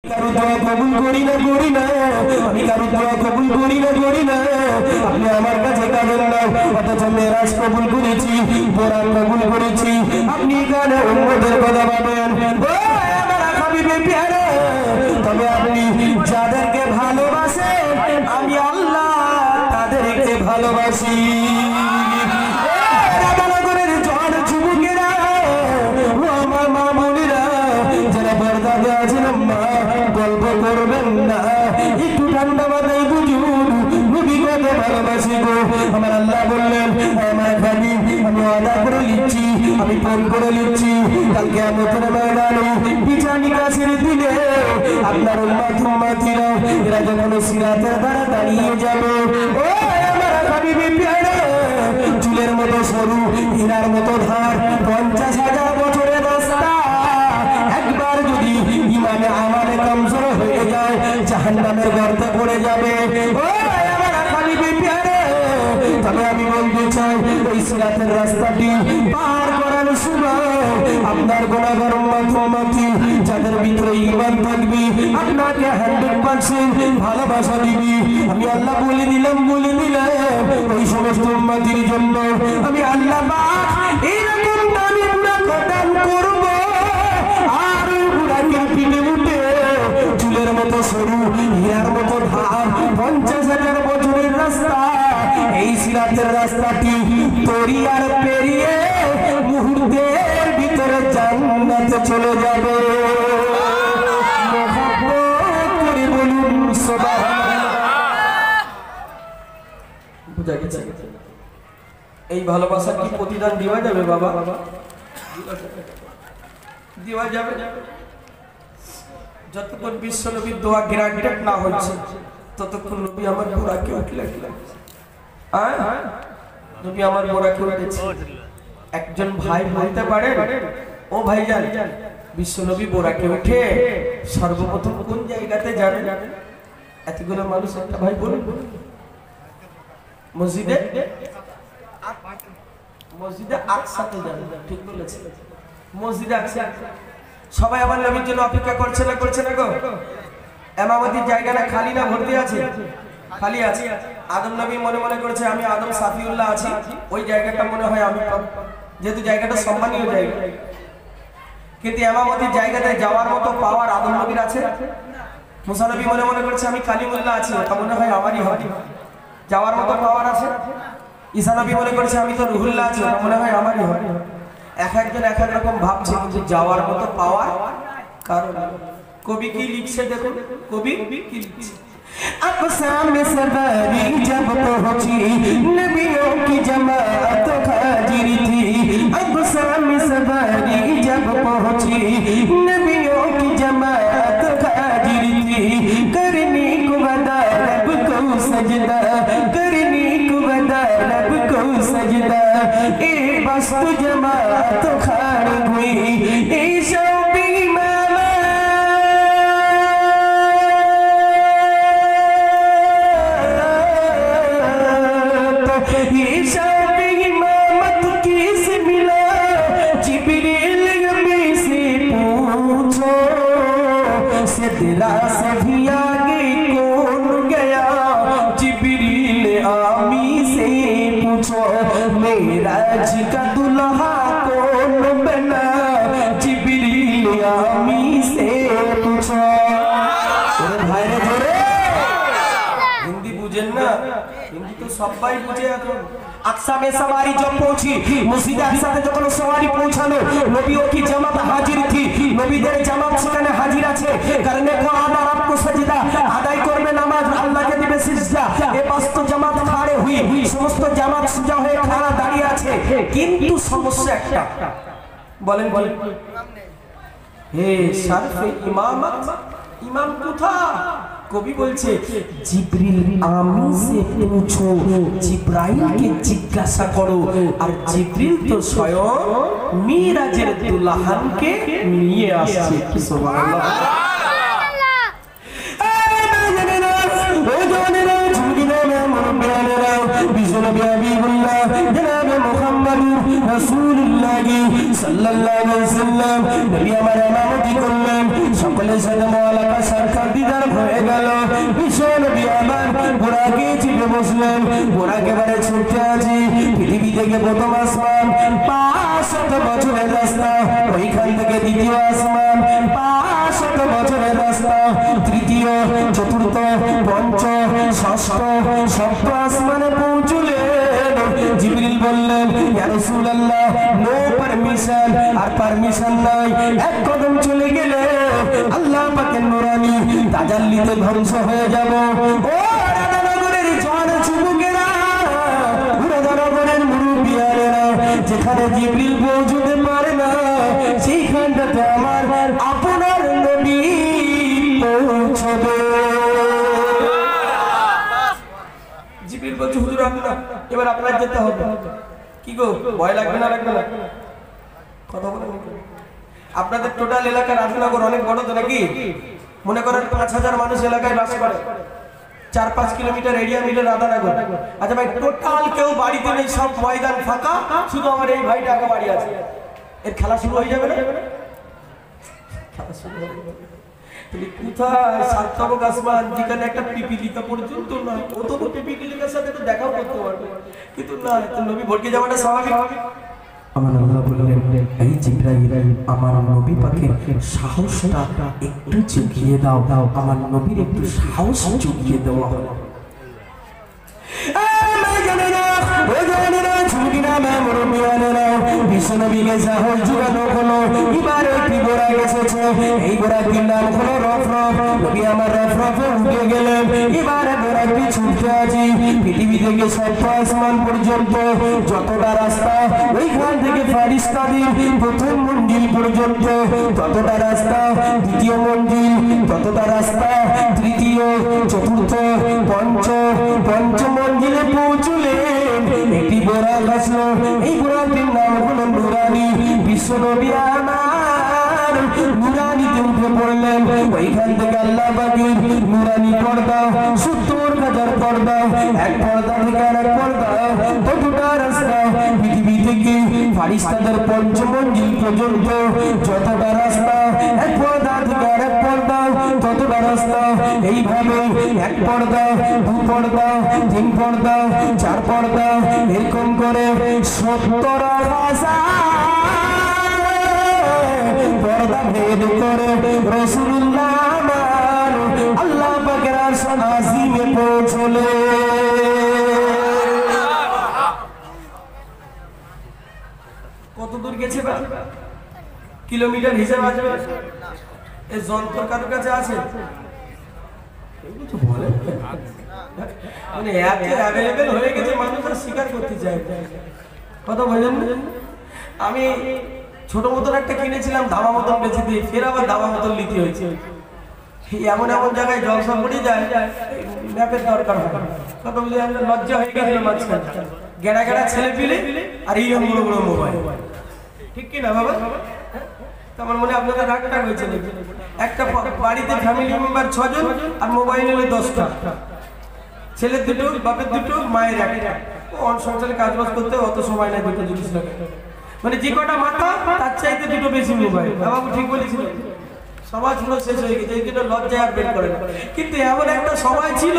কারো দোয়া কবুল করি না আমি কারো দোয়া কবুল করি না আপনি আমার কাছে কাঁদেন না অথচ মেরাজ কবুল করেছি কোরআন কবুল করেছি আপনি কানে উম্মতের কথা ভাবেন ও আমার হাবিবে প্যারে তবে আপনি যাদেরকে ভালোবাসেন আমি আল্লাহ তাদেরকে ভালোবাসি রাধানগরের ঝড় যুবকেরা ও আমার মা বোনেরা যারা বর্দাতে আছেন মা গল্প করবেন না একটু ঠান্ডা মাথায় বুঝুন নবী কত ভালোবাসি গো আমার আল্লাহ বললেন আমার ভাবি আমি ওয়াদা করে নিচ্ছি আমি ফোন করে নিচ্ছি কালকে আমাদের ময়দানে বিচার নিকাশের দিনে আপনার উম্মতিরা এরা যখন সিরাতের দ্বারা দাঁড়িয়ে যাবে ও আমার হাবিবে প্যারে চুলের মতো সরু হীরার মতো ধার 50,000 বছরের রাস্তা একবার যদি ইমানে আমানে কমজোর হয়ে যায় জাহান্নামের গর্তে পড়ে যাবে ও আমার হাবিবে প্যারে তবে আমি বলতে চাই ওই সিরাতের রাস্তাটি পার করার সময় আপনার গুনাহগার উম্মতি যাদের ভিতরে ঈমান থাকবে আপনাকে 100% ভালোবাসা দিবি আমি আল্লাহ বলে দিলাম ওই সমস্ত উম্মতির জন্য আমি আল্লাহ পাক এরকম দামি গুনাহ খতম করব আর গুনাহকে পিনে উঠে চুলের মতো সরু হীরার মতো ধার 50,000 বছরের রাস্তা এই সিরাতের রাস্তাটি তরিয়ার পেরিয়ে মুহূর্তের ভিতরে জান্নাতে চলে যাবে মহব্বত করে বলুন সুবহানাল্লাহ বুঝা গেছে এই ভালোবাসা কি প্রতিদান দেওয়া যাবে বাবা দেওয়া যাবে যতক্ষণ বিশ্ব নবীর দোয়া গ্রান্টেড না হচ্ছে ততক্ষণ নবী আমার বুড়াকে উঠলে নবী আমার বুড়াকে উঠেছে একজন ভাই বলতে পারে ও ভাইজান বিশ্ব নবী বুড়াকে উঠে সর্বপ্রথম কোন জায়গাতে যাবে এতগুলো মানুষ একটা ভাই বলুন মসজিদে আকসাতে যাবে ঠিক বলেছে মসজিদে আকসা সবাই আমার নবীর জন্য অপেক্ষা করছে না গো ইমামতির জায়গাটা খালি না ভর্তি আছে খালি আছে আদম নবী মনে করেছে আমি আদম সাফিউল্লাহ আছি ওই জায়গাটা মনে হয় আমি যেহেতু জায়গাটা সম্মানীয় জায়গা কিন্তু ইমামতির জায়গাতে যাওয়ার মতো পাওয়ার আদম নবীর আছে মুসা নবী মনে করেছে আমি কালিমুল্লাহ আছি ওটা মনে হয় আমারই হবে যাওয়ার মতো পাওয়ার আছে ঈসা নবী মনে করেছে আমি তো রুহুল্লাহ আছি ওটা মনে হয় আমারই হবে এক একজন এক এক রকম ভাবছে কিন্তু যাওয়ার মতো পাওয়ার কারণ কবি কি লিখছে দেখুন কবি কি লিখছে अक़साम सवारी जब पहुंची नबियों की जमात हाजिर थी अक़साम सवारी जब पहुंची नबियों की जमात हाजिर थी करनी को वदा रब को सजदा करनी को वदा रब को सजदा ए बस तो जमात खाड़ हुई ए शौबी तेरा सभी आगे कौन गया जिब्रील आमी से पूछो मेरा जी का दुल्हा कौन बना जिब्रील आमी से पूछो भाई रे हिंदी बुझेन ना हिंदी तो सबाई बुझे এখন আকসা में सवारी जब पहुंची मस्जिद আকসা তে যখন সওয়ারি পৌঁছালো নবীও কি জামাত হাজির थी নবীদের জামাত সেখানে হাজির আছে কারণ কোরআন আর আপকো সাজদা আদায় করবে নামাজ আল্লাহকে দিবে সিজদা এই বাস্ত জামাত খাড়ে হুই সমস্ত জামাত সুজা হয়ে খাড়া দাঁড়িয়ে আছে কিন্তু সমস্যা একটা বলেন হে শরফে ইমামত ইমাম কোথায় কবি বলছে জিবরিল আমি সে পুছো জিব্রাইলকে জিজ্ঞাসা করো আর জিবরিল তো স্বয়ং মিরাজের দুলহানকে নিয়ে আসছে সুবহানাল্লাহ রাসূলুল্লাহ সাল্লাল্লাহু আলাইহি ওয়াসাল্লাম নবী আমার ইমামতি করলেন সকলের সাথে মুআলাকা থেকে প্রথম আসমান 500 বছরের রাস্তা, ওইখান থেকে দ্বিতীয় আসমান 500 বছরের রাস্তা, তৃতীয়, চতুর্থ, পঞ্চম, ষষ্ঠ, সপ্তম আসমানে পৌঁছলেন। জিবরিল বললেন, ইয়া রাসূলুল্লাহ, নো পারমিশন, আর পারমিশন নাই। এক কদম চলে গেলে আল্লাহ পাকের নূরানি তাজাল্লিতে ধ্বংস হয়ে যাব। ও রাধানগরের জওয়ান যুবকেরা, রাধানগরের মুরব্বিয়ানেরা, যেখানে জিবরিল পৌঁছতে পারে না সেইখানটাতে আমার আপনার নবী পৌঁছবে। জিবরিল বলছে, হুজুর আপনার এবার আপনার যেতে হবে। কি গো, ভয় লাগবে না? লাগবে না? কথা বলেন। আপনাদের টোটাল এলাকা রাধানগর অনেক বড় তো নাকি? মনে করেন 5000 মানুষ এলাকায় বাস করে, 4-5 কিলোমিটার এরিয়া মিলে রাধানগর। আচ্ছা ভাই, টোটাল কেউ বাড়িতে নেই, সব ময়দান ফাঁকা, শুধু আমার এই ভাইটা একা বাড়ি আছে। এর খেলা শুরু হয়ে যাবে না? খেলা শুরু হবে। কোথায় সাতটাবক আসমান, যেখানে একটা পিপিলিকা পর্যন্ত না, ও তো পিপিলিকার সাথে তো দেখাও করতে পারবে, কিন্তু না, তো নবী ভটকে যাওয়াটা স্বাভাবিক। আমার আল্লাহ বললেন, এই জিবরাইল, আমার নবী পাকের সাহসটা একটু জুগিয়ে দাও, আমার নবীর একটু সাহস জুগিয়ে দেওয়া হলো। বিশ্বনবীকে সাহস জুগানো হলো। এবার একটি ঘোড়া এসেছে, এই ঘোড়াটির নাম হলো রফরফ। নবী আমার রফরফে উঠে গেলেন। এবার ঘোড়াটি ছুটতে আছি পৃথিবী থেকে সপ্ত আসমান পর্যন্ত যতটা রাস্তা, ওইখান থেকে ফারিস্তাদের প্রথম মঞ্জিল পর্যন্ত ততটা রাস্তা, দ্বিতীয় মঞ্জিল ততটা রাস্তা, তৃতীয়, চতুর্থ, পঞ্চম মঞ্জিলে পৌঁছলেন। একটি ঘোড়া আসলো, এই ঘোড়াটির নাম হলো নুরানি। বিশ্বনবী আমার নুরানিতে উঠে পড়লেন। ওইখান থেকে আল্লাহ পাকের নুরানি পর্দা, 70,000 পর্দা, এক পর্দা থেকে আরেক পর্দা, কতটা রাস্তা, পৃথিবী থেকে ফারিস্তাদের পঞ্চম মঞ্জিল পর্যন্ত যতটা রাস্তা, এক পর্দা থেকে আরেক পর্দা, ততটা রাস্তা। এইভাবে এক পর্দা, দু পর্দা, তিন পর্দা, চার পর্দা, এরকম করে 70,000 পর্দা ভেদ করে রাসূলুল্লাহ আমার আল্লাহ পাকের আরশ আজিমে পৌঁছলে। কত দূর গেছে? কিলোমিটার হিসাব আসবে? এই যন্ত্র কারোর কাছে আছে? মানে এত অ্যাভেলেবেল হয়ে গেছে, মানুষ আর স্বীকার করতে চায়। কথা বলেন। আমি ছোট মতন একটা কিনেছিলাম, ধাবা মতন বেঁচে দিয়ে ফের আবার ধাবা মতন নিতে হয়েছে। এমন এমন জায়গায় জলসা পড়ে যায়, ম্যাপের দরকার হয়। কথা বলে লজ্জা হয়ে গেছিল মাঝখানে, গেড়া গেড়া ছেলে পিলে আর এইরকম বড় বড় মোবাইল। ঠিক কি না বাবা? আমার মনে আপনাদের রাগটা হয়েছে। একটা বাড়িতে ফ্যামিলি মেম্বার 6 জন, আর মোবাইল হলে 10টা, ছেলের দুটো, বাপের দুটো, মায়ের একটা। সংসারে কাজ বাজ করতে অত সময় নাই, দুটো জিনিস লাগে। মানে যে কটা মাথা তার চাইতে দুটো বেশি মোবাইল। বাবু ঠিক বলেছিল, সমাজ পুরো শেষ হয়ে গেছে, এই জন্য লজ্জায় আর বের করে না। কিন্তু এমন একটা সময় ছিল,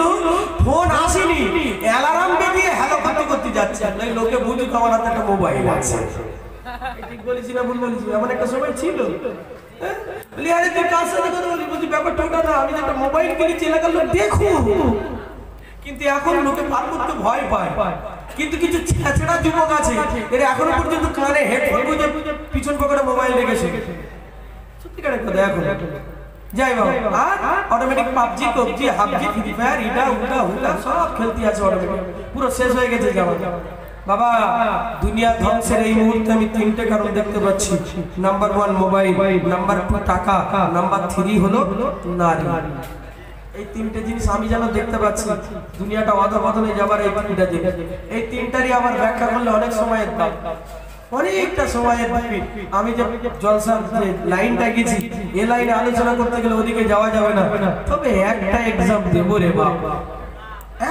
ফোন আসেনি, অ্যালার্ম বেরিয়ে হ্যালো করতে করতে যাচ্ছে, লোকে বুঝুক আমার হাতে একটা মোবাইল আছে। ঠিক বলেছি না ভুল বলেছি? এমন একটা সময় ছিল। আরে তুই কার সাথে কথা বলি? বলছি ব্যাপারটা ওটা না, আমি একটা মোবাইল কিনেছি, এলাকার লোক দেখো। কিন্তু এখন লোকে পার করতে ভয় পায়। কিন্তু কিছু ছেঁচড়া যুবক আছে, এরা এখনো পর্যন্ত কানে হেডফোন গুঁজে পিছন পকেটে মোবাইল রেখেছে। সত্যিকারের কথা। এখন যাই বাবা, আর অটোমেটিক পাবজি, কবজি, হাবজি, ফ্রি ফায়ার, ইটা উল্টা হুল্টা সব খেলতে আছে অটোমেটিক। পুরো শেষ হয়ে গেছে জামা। বাবা, দুনিয়া ধ্বংসের এই মুহূর্তে আমি 3টে কারণ দেখতে পাচ্ছি। নাম্বার 1 মোবাইল, নাম্বার 2 টাকা, নাম্বার 3 হলো নারী। এই 3টে জিনিস আমি যেন দেখতে পাচ্ছি। দুনিয়াটা অধঃপতনে যাবার এই 3টা জিনিস। এই 3টারই আমার ব্যাখ্যা করলে অনেক সময়ের দাম, অনেকটা সময়ের দাবি। আমি যে জলসার যে লাইনটা গেছি, এই লাইনে আলোচনা করতে গেলে ওদিকে যাওয়া যাবে না। তবে একটা এক্সাম দেবো রে বাবা,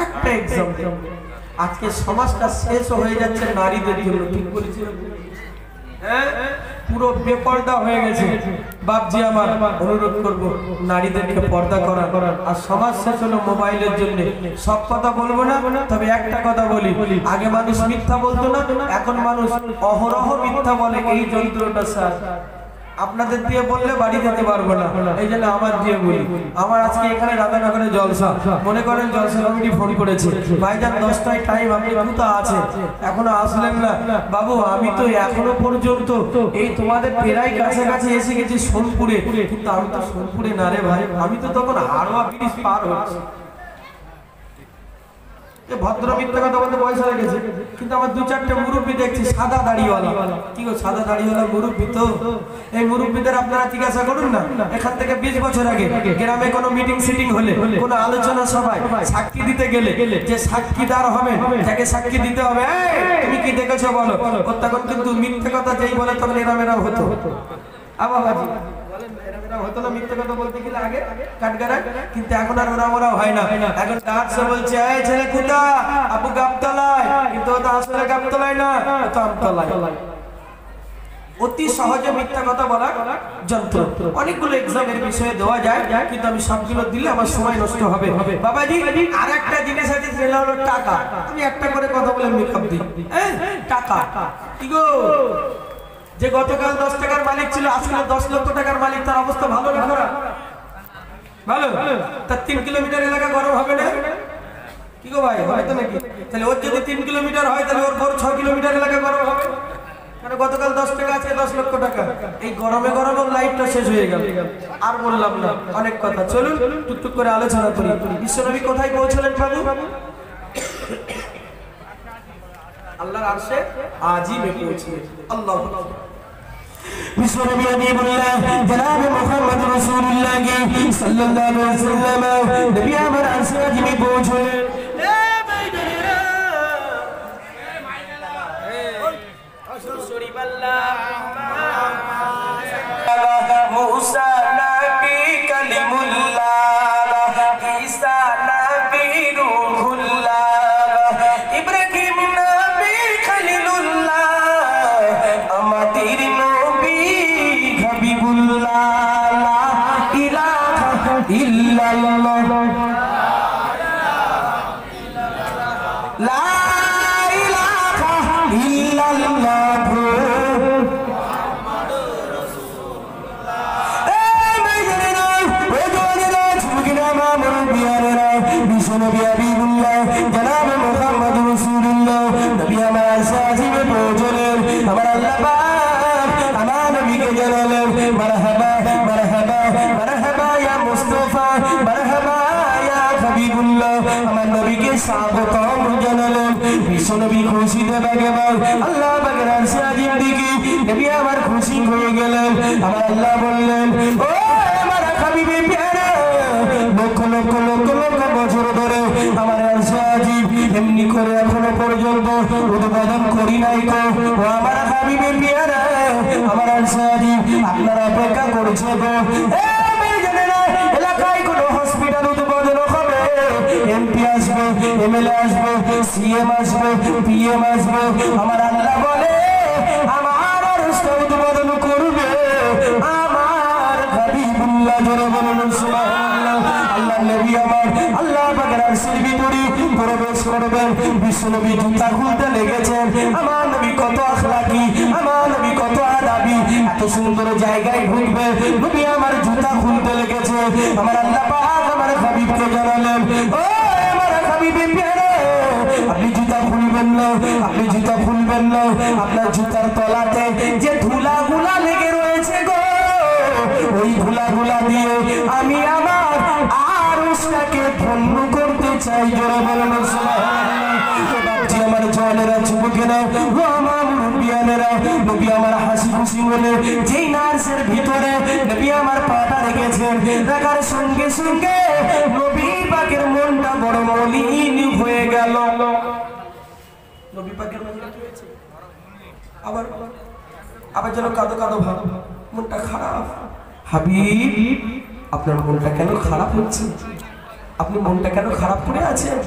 একটা এক্সাম দেবো। আজকে সমাজটা শেষ হয়ে যাচ্ছে নারীদের জন্য। ঠিক বলেছি? হ্যাঁ, পুরো বেপর্দা হয়ে গেছে। বাপজি আমার অনুরোধ করব নারীদেরকে পর্দা করা, আর সমাজ শেষ হলো মোবাইলের জন্য। সব কথা বলবো না, তবে একটা কথা বলি, আগে মানুষ মিথ্যা বলতো না, এখন মানুষ অহরহ মিথ্যা বলে। এই যন্ত্রটা স্যার আপনাদের দিয়ে বললে বাড়ি যেতে পারবো না, এই জন্য আমার দিয়ে বলি। আমার আজকে এখানে রাধানগরে জলসা, মনে করেন জলসা কমিটি ফোন করেছে, ভাইজান 10টায় টাইম, আপনি কোথায় আছে, এখনো আসলেন না। বাবু আমি তো এখনো পর্যন্ত এই তোমাদের প্রায় কাছাকাছি এসে গেছি সোনপুরে, কিন্তু আমি তো সোনপুরে না রে ভাই, আমি তো তখন হারোয়া ব্রিজ পার হচ্ছি। ভদ্র মিথ্যা কথা বলতে পয়সা লেগেছে, কিন্তু আমার 2-4টে মুরব্বী দেখছি সাদা দাড়িওয়ালা। কি গো, সাদা দাড়িওয়ালা মুরব্বী তো? এই মুরব্বীদের আপনারা জিজ্ঞাসা করুন না, এখান থেকে 20 বছর আগে গ্রামে কোনো মিটিং সিটিং হলে, কোনো আলোচনা সভায় সাক্ষী দিতে গেলে যে সাক্ষীদার হবে, যাকে সাক্ষী দিতে হবে, তুমি কি দেখেছো বলো, তখন কিন্তু মিথ্যে কথা যেই বলে তখন এরামেরাম হতো। আবার হতো না মিথ্যে কথা বলতে গেলে আগে কাঠগাড়া, কিন্তু এখন আর ওরা হয় না। এখন ডাকছে বলছে, এই ছেলে কুদা আপু গাবতলায়, কিন্তু ওটা আসলে গাবতলায় না, ওটা আমতলায়। অতি সহজে মিথ্যা কথা বলার যন্ত্র। অনেকগুলো এক্সামের বিষয়ে দেওয়া যায়, কিন্তু আমি সবগুলো দিলে আমার সময় নষ্ট হবে। বাবাজি আর একটা জিনিস আছে, সেটা হলো টাকা। আমি একটা করে কথা বলে মেকআপ দিই। টাকা কি গো, যে গতকাল 10 টাকার মালিক ছিল আজকে 10 লক্ষ টাকার মালিক, তার অবস্থা ভালো না খারাপ? ভালো। তার 3 কিলোমিটার এলাকা গরম হবে না? কি গো ভাই, হবে তো নাকি? তাহলে ওর যদি 3 কিলোমিটার হয়, তাহলে ওর 6 কিলোমিটার এলাকা গরম হবে। মানে গতকাল 10 টাকা আছে 10 লক্ষ টাকা, এই গরমে গরমে লাইফটা শেষ হয়ে গেল। আর বললাম না, অনেক কথা, চলুন টুকটুক করে আলোচনা করি। বিশ্বনবী কোথায় পৌঁছলেন বাবু? আল্লাহর আরশে আজিমে পৌঁছলেন। আল্লাহু আকবার। বিশ্বনবী হাবিবুল্লাহ জনাব মুহাম্মদ রাসূলুল্লাহ সাল্লাল্লাহু আলাইহি ওয়াসাল্লাম নবী আমার আরশে আজিমে পৌঁছলেন। মুসা নবী কালিমুল্লাহ, ঈসা নবী রূহুল্লাহ, ইব্রাহিম নবী খলিলুল্লাহ, আমাদের নবী হাবিবুল্লাহ, লা ইলাহা ইল্লাল্লাহ, লা ইলাহা ইল্লাল্লাহ। বিশ্বনবী হাবিবুল্লাহ জনাব মুহাম্মদ রাসূলুল্লাহ নবী আমার আরশে আজিমে পৌঁছলেন। আমার আল্লাহ পাক আমার নবীকে জানালেন, মারহাবা মারহাবা মারহাবা ইয়া মুস্তাফা, মারহাবা ইয়া হাবিবুল্লাহ। আমার নবীকে স্বাগতম জানালেন। বিশ্বনবী খুশিতে বাগেবাগ আল্লাহ পাকের আরশে আজিম দিকে নবী আমার খুশি হয়ে গেলেন। আমার আল্লাহ বললেন, ও আমার হাবিবে প্যারা, লক্ষ লক্ষ লক্ষ লক্ষ বছর ধরে আমার আরশে আজিম এমনি করে এখনো পর্যন্ত উদ্বোধন করি নাই গো। ও আমার হাবিবে প্যারা, আমার আরশে আজিম আপনারা অপেক্ষা করছে গো। এলাকায় কোনো হসপিটাল উদ্বোধন হবে, এমপি আসবে, এমএলএ আসবে, সিএম আসবে, পিএম আসবে, আমার আল্লাহ বলে আমার আরশটা উদ্বোধন করবে আমার হাবিবুল্লাহ। জোরে বলুন সুবহানাল্লাহ। আল্লাহ নবী আমার আল্লাহ পাকের আরশের ভিতরে প্রবেশ করবেন। বিশ্বনবী জুতা খুলতে লেগেছেন। আমার নবী কত আখলাকি, আমার নবী কত আদাবি, এত সুন্দর জায়গায় ঢুকবে, নবী আমার জুতা খুলতে লেগেছে। আমার আল্লাহ পাক আমার হাবিবকে জানালেন, ও আমার হাবিবে প্যারা, আপনি জুতা খুলবেন না, আপনি জুতা খুলবেন না, আপনার জুতার তলাতে যে ধুলাগুলা লেগে রয়েছে গো, ওই ধুলাগুলা দিয়ে আমি আমার আরশটাকে ধন্য করতে চাই। জোরে বলুন সুবহানাল্লাহ। বাপজি আমার জওয়ানেরা, যুবকেরা, ও আমার মুরব্বিয়ানেরা, নবী আমার হাসি খুশি বলে যেই নার্সের ভিতরে নবী আমার পাটা রেখেছেন, রাখার সঙ্গে সঙ্গে নবী পাকের মনটা বড় মলিন হয়ে গেল। নবী পাকের মনটা কি হয়েছে? আবার আবার যেন কাঁদো কাঁদো ভাব, মনটা খারাপ। হাবিব আপনার মনটা কেন খারাপ হচ্ছে? আপনি মনটা কেন খারাপ করে আছেন?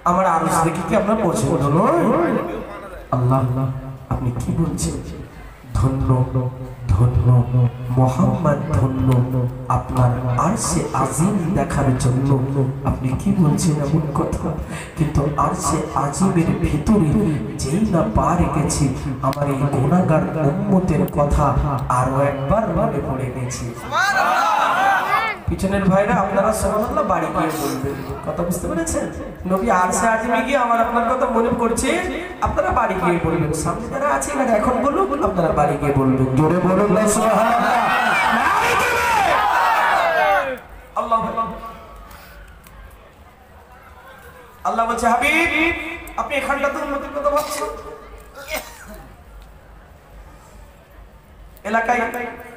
আমার আরশ দেখে কি আপনার পছন্দ নয়? আল্লাহ আপনি কি বলছেন? ধন্য ধন্য মোহাম্মদ ধন্য আপনার আরশে আজিম দেখার জন্য। আপনি কি বলছেন এমন কথা? কিন্তু আরশে আজিমের ভিতরে যেই না পা রেখেছি আমার এই গুনাহগার উম্মতের কথা আরো একবার মনে পড়ে গেছে। পিছনের ভাইরা আপনারা সুবহানাল্লাহ বাড়ি গিয়ে বলবেন। কথা বুঝতে পেরেছেন? নবী আরশে আজিমে গিয়ে আমার আপনার কথা মনে পড়ছে, আপনারা বাড়ি গিয়ে বলবেন। সামনে যারা আছে না এখন বলুন, আপনারা বাড়ি গিয়ে বলবেন। জোরে বলুন না সুবহানাল্লাহ। আল্লাহ আল্লাহ বলছে, হাবিব আপনি এখানটাতে উন্নতির কথা ভাবছেন? এলাকায়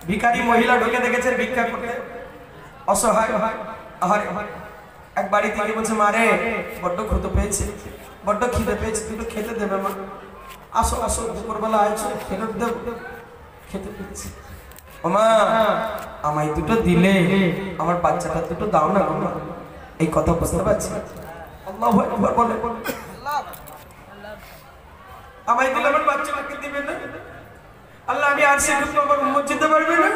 ভিখারি মহিলা ঢুকে দেখেছেন ভিক্ষা করতে, অসহায়। এক বাড়ি থেকে বলছে, মারে বড্ড ক্ষুধা পেয়েছে, বড্ড খিদে পেয়েছে, দুটো খেতে দেবে মা? আসো আসো, দুপুরবেলা আইছো, ফেরত দেব, খেতে পেয়েছি। ও মা আমায় দুটো দিলে, আমার বাচ্চাটা দুটো দাও না গো মা। এই কথা বুঝতে পারছি? আল্লাহু আকবার বলে, আমায় দিলে আমার বাচ্চাটাকে দিবে না? আল্লাহ আমি আর সে আমার উম্মত যেতে পারবে না?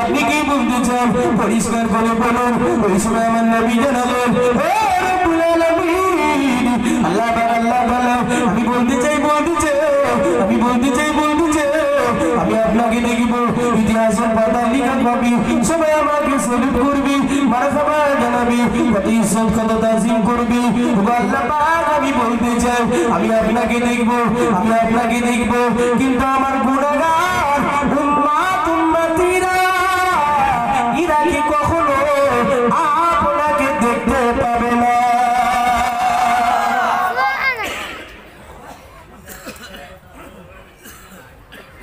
আপনি কি বলতে চান পরিষ্কার করে বলুন। ওই সময় আমার নবী জানালেন, আল্লাহ আমি বলতে চাই আমি আপনাকে দেখব, ইতিহাসের পাতায় লিখা পাবি, সবাই আমাকে সেলুট করবি, মারহাবা জানাবি, কত ইজ্জত কত তাজিম করবি। আল্লাহ পাক আমি বলতে চাই আমি আপনাকে দেখব, কিন্তু আমার গুনাহগার উম্মতিরা এরা কি কখনো আপনাকে দেখতে পাবে না?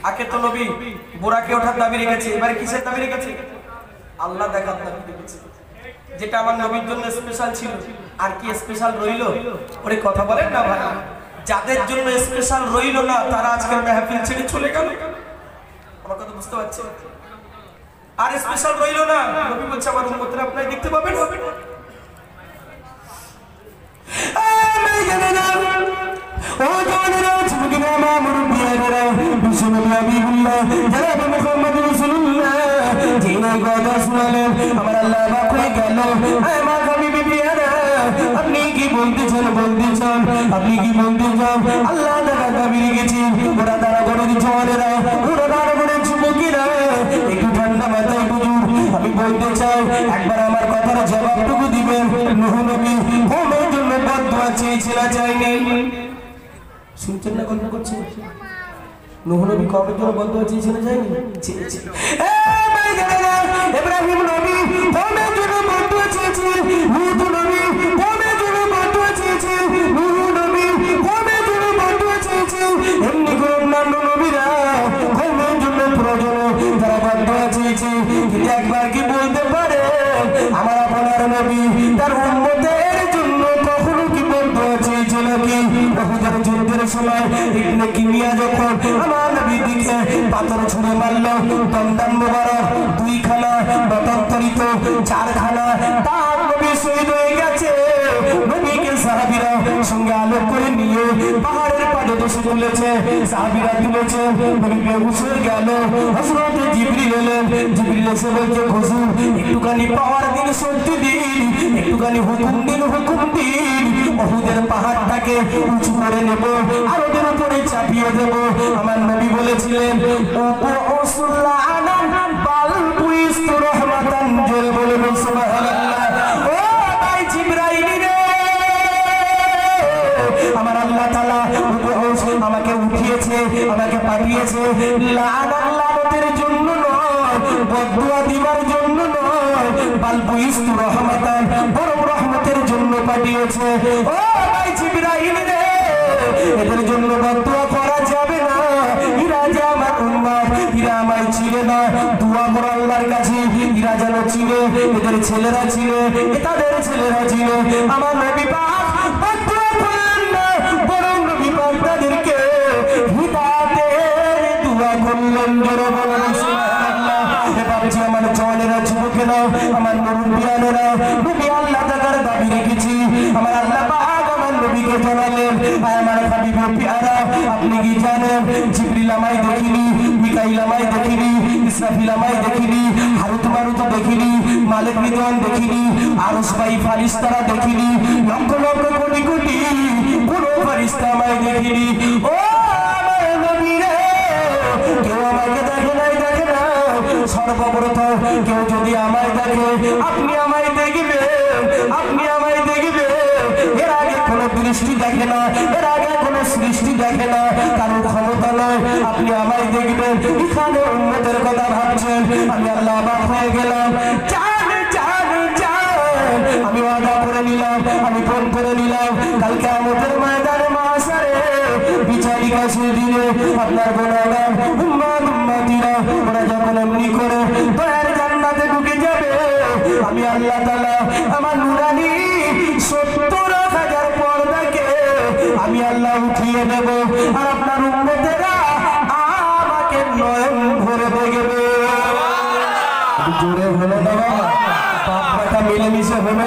আগে তো নবী বুরাকে ওঠার দাবি রেখেছে, এবারে কিসের দাবি রেখেছে? আল্লাহ দেখার দাবি রেখেছে। যেটা আমার নবীর জন্য স্পেশাল ছিল, আর কি স্পেশাল রইল? ওরে কথা বলেন না ভাই, যাদের জন্য স্পেশাল রইল না তারা আজকের মাহফিল ছেড়ে চলে গেল। আমার কথা বুঝতে পারছেন? আর স্পেশাল রইল না, নবী বলছে আমার উম্মতরা আপনারা দেখতে পাবেন। আপনি কি বলতে চান? আল্লাহ দাবি রেখেছি, ওরা দাঁড়া করে জওয়ানেরা, ওরা দাঁড়া করে যুবকেরা, একটু ঠান্ডা মাথায় বুঝুন। আমি বলতে চাই একবার আমার কথার জবাবটুকু দিবেন। নূহ নবী কওমের জন্য বদদুয়া চেয়েছিল, চাইনি? শুনছেন না? গল্প করছেন? নূহ নবী কওমের জন্য বদদুয়া চেয়েছিল, চাইনি? চেয়েছে। ইব্রাহিম নবী কওমের জন্য বদদুয়া চেয়েছে, লূত নবী কওমের জন্য বদদুয়া চেয়েছে, নূহ নবী কওমের জন্য বদদুয়া চেয়েছে। এমনি করে অন্যান্য নবীরা কওমের জন্য প্রয়োজন তারা বদদুয়া চেয়েছে। কিন্তু একবার কি বলতে পারে আমার আপনার নবী তার উম্মতের জন্য কখনো কি বদদুয়া চেয়েছিল কি? উহুদের যুদ্ধের সময় ইবনে কিমিয়া যখন আমার নবীর দিকে পাথর ছুঁড়ে মারল, দমদাম মোবারক 2 খানা, বতন্তরিত 4 খানা, তার নবী শহীদ হয়ে গেছে। নবীকে সাহাবীরা সঙ্গে আলো করে নিয়ে পাহাড়ের পাড়ে বসে তুলেছে, সাহাবীরা তুলেছে, নবী বেহুশ হয়ে গেল। হযরত জিবরিল এলেন, জিবরিল এসে বলছে, হুজুর একটুখানি পাওয়ার দিন, শক্তি দিন, একটুখানি হুকুম দিন। উহুদের পাহাড়টাকে উঁচু করে নেব, আর ওদের উপরে চাপিয়ে দেব। আমার নবী বলেছিলেন, আমার আল্লাহ তাআলা আমাকে উঠিয়েছে, আমাকে পাঠিয়েছে লানাতের জন্য নয়, বদদুয়া দিবার জন্য নয়, বাল বুইস্তু রহমাতান, বরং রহমতের জন্য পাঠিয়েছে। ও ভাই জিবরাইল রে, এদের জন্য বদদুয়া করা যাবে না। এরা যে আমার উম্মত, এরা আমায় চিনে না। দোয়া করো আল্লাহর কাছে এরা যেন চিনে, এদের ছেলেরা চিনে, তাদের ছেলেরা চিনে। আমার নবী পাক বদদুয়া করলেন না, বরং নবী পাক তাদেরকে হিদায়াতের দোয়া করলেন। জোরে বলুন। ইসরাফিল আমায় দেখিনি, হারুত মারুত দেখিনি, মালিক রিদওয়ান দেখিনি, আরশ ভাই ফারিস্তারা দেখিনি, লক্ষ লক্ষ কোটি কোটি কোন ফারিস্তা আমায় দেখিনি। ও আমার নবী রে, কেউ আমাকে দেখে নাই, দেখে না। সর্বপ্রথম কেউ যদি আমায় দেখে, আপনি আমায় দেখবেন, আপনি আমায় দেখবেন। এর আগে কোনো দৃষ্টি দেখে না, এর আগে কোনো সৃষ্টি দেখে না, কারণ ক্ষমতা নয়। আপনি আমায় দেখবেন, এখানে উম্মতের কথা ভাবছেন। আমি আল্লাহ অবাক হয়ে গেলাম। আমি ওয়াদা করে নিলাম, আমি ফোন করে নিলাম, কালকে আমাদের ময়দানে মাসারে বিচারিকা সেদিনে আপনার গুনাহগার উম্মত উম্মতিরা ওরা যখন এমনি করে দয়ার জান্নাতে ঢুকে যাবে, আমি আল্লাহ তাআলা আমার নুরানি ৭০,০০০ পর্দাকে আমি আল্লাহ উঠিয়ে দেব, আর আপনার উম্মতেরা আমাকে নয়ন ভরে দেখবে। জোরে হলো না বাবা, বাপ বেটা মিলেমিশে হবে না।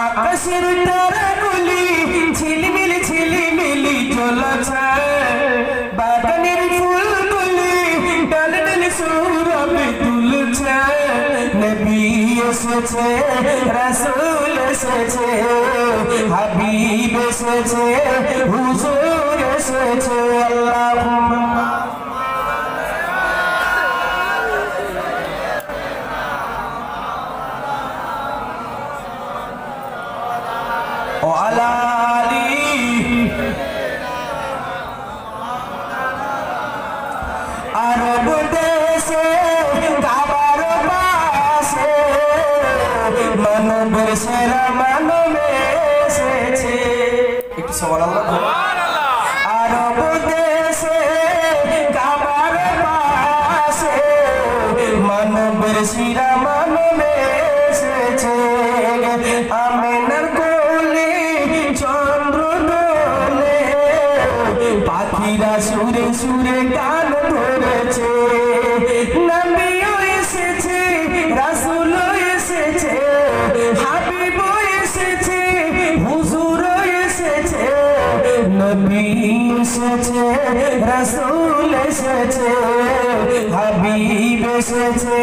আকাশের তারাগুলি ঝিলমিল ঝিলমিলি জ্বলছে, বাগানের ফুলগুলি ডাল ডাল সৌরভে দুলছে। নবী এসেছে, রাসূল এসেছে, হাবিব এসেছে, হুজুর এসেছে। আল্লাহুম্মা আরব দেশে কাবার পাশে মানবের সেরা মানব এসেছে। একটু সুবহানাল্লাহ। আরব দেশে কাবার পাশে মানবের সেরা মানব এসেছে। আমেনার কোলে চন্দ্র দোলে, পাখিরা সুরে সুরে গান ধরেছে। নবীও এসেছে, রাসূলও এসেছে, হাবিবও এসেছে, হুজুরও এসেছে। নবী এসেছে, রাসূল এসেছে, হাবিব এসেছে,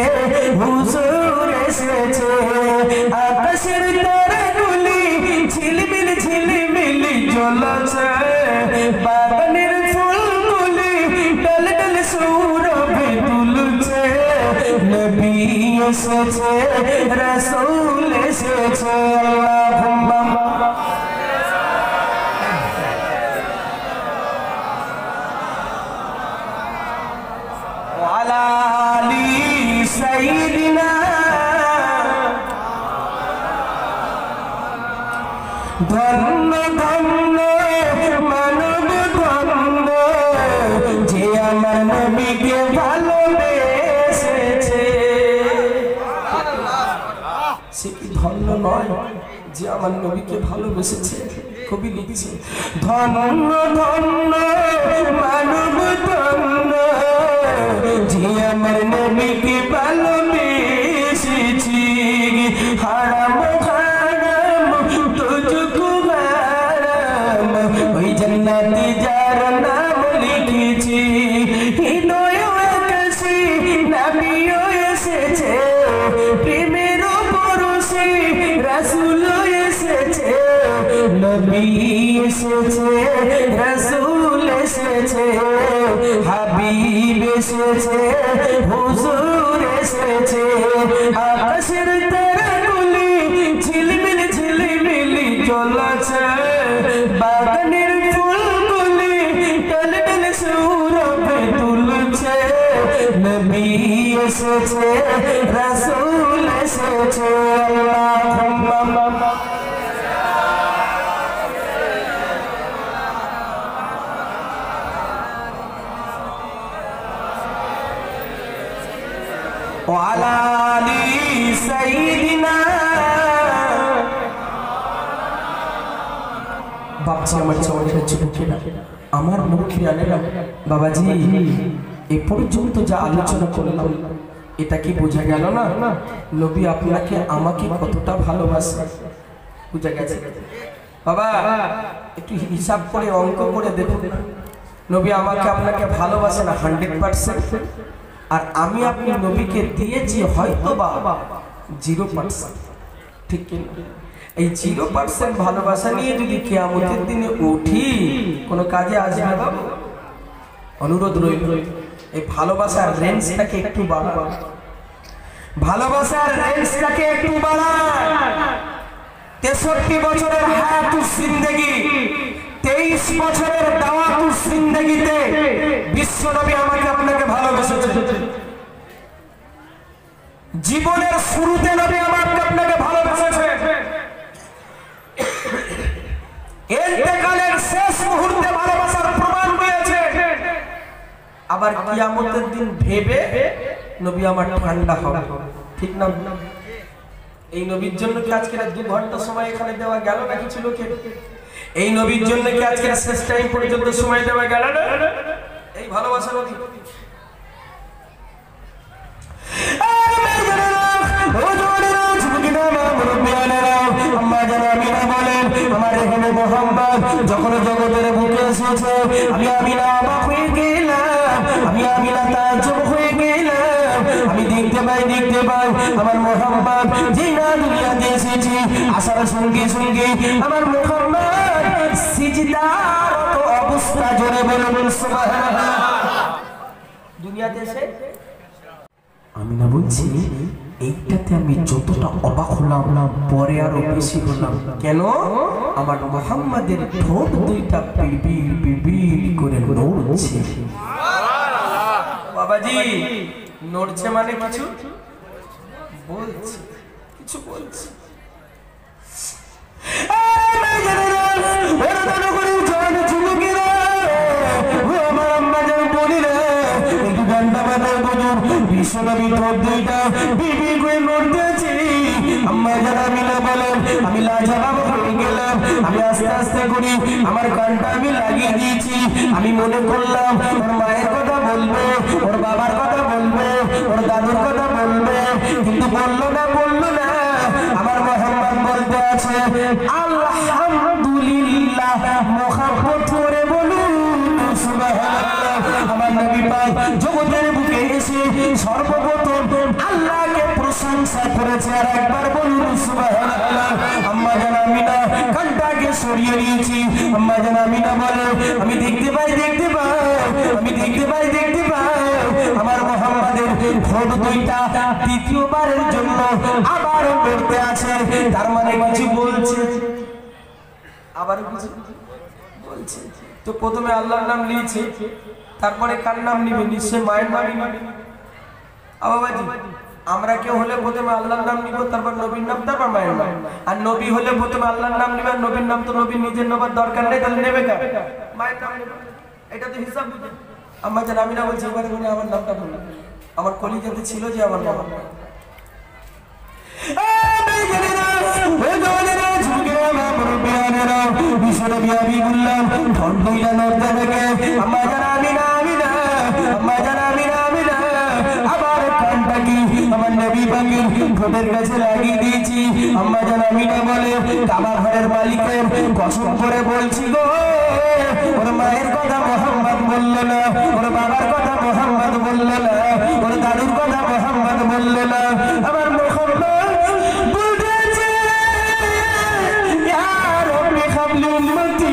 হুজুর এসেছে। আকাশের তারাগুলি ঝিলমিল ঝিলমিলি জ্বলছে, বাগানের ফুলগুলি ডাল ডাল সৌরভে দুলছে। নবী এসেছে, রাসূল এসেছে। আল্লাহুম্মা ওয়া আলা আলি সাইয়্যিদিনা। ধন্য ধন্য মানব ধন্য, যে আমার নবীকে ভালোবেসেছে। সে কি ধন্য নয় যে আমার নবীকে ভালোবেসেছে? কবি লিখছে, ধন্য ধন্য মানব ধন্য, যে আমার নবীকে ভালোবেসেছি। হারাম হারাম তুঝকো হারাম, ওই জান্নাতে যার নাম লিখেছি। হৃদয় আকাশে নবীও এসেছে, প্রেমের পরশে রাসূলও এসেছে। নবী এসেছে, রাসূল এসেছে, হাবিব এসেছে, হুজুর এসেছে। আকাশের তারাগুলি ঝিলমিল ঝিলমিলি জ্বলছে, বাগানের ফুলগুলি ডাল ডাল সৌরভে দুলছে। নবী এসেছে, রাসূল এসেছে। আল্লাহুম্মা ওয়া আলা আলি সাইয়্যিদিনা আছে আমার চমৎকার যুবকেরা, আমার মুখিয়ানেরা, বাবাজি এ পর্যন্ত যা আলোচনা করলাম এটা কি বোঝা গেল না নবী আপনাকে আমাকে কতটা ভালোবাসে? বুঝা গেছে বাবা? একটু হিসাব করে অঙ্ক করে দেখুন, নবী আমাকে আপনাকে ভালোবাসে না 100%, আর আমি আপনি নবীকে দিয়েছি হয়তো বা 0%, ঠিক কি? এই 0% ভালোবাসা নিয়ে যদি কিয়ামতের দিনে উঠি কোনো কাজে আসবে বাবা? অনুরোধ রইল এই ভালোবাসার রেঞ্জটাকে একটু বাড়াও, ভালোবাসার রেঞ্জটাকে একটু বাড়াও। 63 বছরের হায়াতুস জিন্দেগি, 23 বছরের দাওয়াতুস জিন্দেগিতে বিশ্বনবী আমাকে আপনাকে ভালোবেসেছেন। জীবনের শুরুতে নবী আমাকে আপনাকে ভালোবেসেছেন, ইন্তেকালের শেষ মুহূর্তে ভালোবাসার প্রমাণ দিয়েছে। আবার কিয়ামতের দিন ভেবে নবী আমার ঠান্ডা হবে, ঠিক না? এই নবীর জন্য কি আজকে 2 ঘন্টা সময় এখানে দেওয়া গেল না কিছু লোকের? এই নবীর জন্য কি আজকে শেষ টাইম পর্যন্ত সময় দেওয়া গেল না? এই ভালোবাসা নবী। যখন জগতের বুকে এসেছে আমি আমিনা অবাক হয়ে গেলাম, আমি আমিনা তাজ্জব হয়ে গেলাম। আমি দেখতে পাই আমার মুহাম্মদ যেই না দুনিয়াতে এসেছি, আসার সঙ্গে সঙ্গে আমার মুহাম্মদ সিজদারত অবস্থা, জোরে বলুন সুবহানাল্লাহ। দুনিয়াতে এসে আমি না বলছি এইটাতে আমি যতটা অবাক হলাম পরে আরো বেশি হলাম। কেন? আমার মুহাম্মাদের ঠোঁট দুইটা বিড়বিড় বিড়বিড় করে নড়ছে। বাবাজি নড়ছে মানে কিছু বলছে, কিছু বলছে। বিশ্বনবী ঠোঁট দুইটা বিড়বিড় করে নড়তেছে। আম্মা যারা মিলা বলেন আমি লাজবাব হয়ে গেলাম। আমি আস্তে আস্তে করি আমার কানটা আমি লাগিয়ে দিয়েছি। আমি মনে করলাম ওর মায়ের কথা বলবে, ওর বাবার কথা বলবে, ওর দাদুর কথা বলবে, কিন্তু বললো না। আমার মুহাম্মদ বলতে আছে আলহামদুলিল্লাহ, মুহাম্মদ করে বলুন সুবহানাল্লাহ। আমার নবী পাক জগতের বুকে এসে সর্বপ্রথম আল্লাহকে প্রশংসা করেছে, আর একবার বলুন সুবহানাল্লাহ। আম্মা জান আমিনা কানটাকে সরিয়ে নিয়েছি। আম্মা জান আমিনা বলে আমি দেখতে পাই আমার মুহাম্মাদের ঠোঁট দুইটা তৃতীয়বারের জন্য আবার নড়তে আছে। তার মানে কিছু বলছে, আবার কিছু বলছে। তো প্রথমে আল্লাহর নাম নিয়েছে, তারপরে কার নাম নিবে? নিশ্চয় মায়ের নাম নিবে। বাবাজি আমরা কেউ হলে প্রথমে আল্লাহর নাম নিব, তারপর নবীর নাম, তারপর মায়ের নাম। আর নবী হলে প্রথমে আল্লাহর নাম নিবে, আর নবীর নাম তো নবীর নিজের নেবার দরকার নেই, তাহলে নেবে কার? মায়ের নাম নেবে। এটা তো হিসাব বুঝে। আম্মা জান আমিনা বলছে এবারে মনে আমার নামটা বলল, আমার কলিজাতে ছিল যে আমার নাম। বিশ্বনবী হাবিবুল্লাহ ঠোঁট দুইটা নড়তে থাকে। আম্মা জান আমিনা আবার কানটা কি আমার নবী পাকের ঠোঁটের কাছে লাগিয়ে দিয়েছি। আম্মা জান আমিনা বলে কাবা ঘরের মালিকের কসম করে বলছি গো, ওর মায়ের কথা মুহাম্মদ বলল না, ওর বাবার কথা মুহাম্মদ বলল না, ওর দাদুর কথা মুহাম্মদ বলল না। আমার মুহাম্মদ বলতেছে ইয়া রাব্বি হাবলি উম্মতি,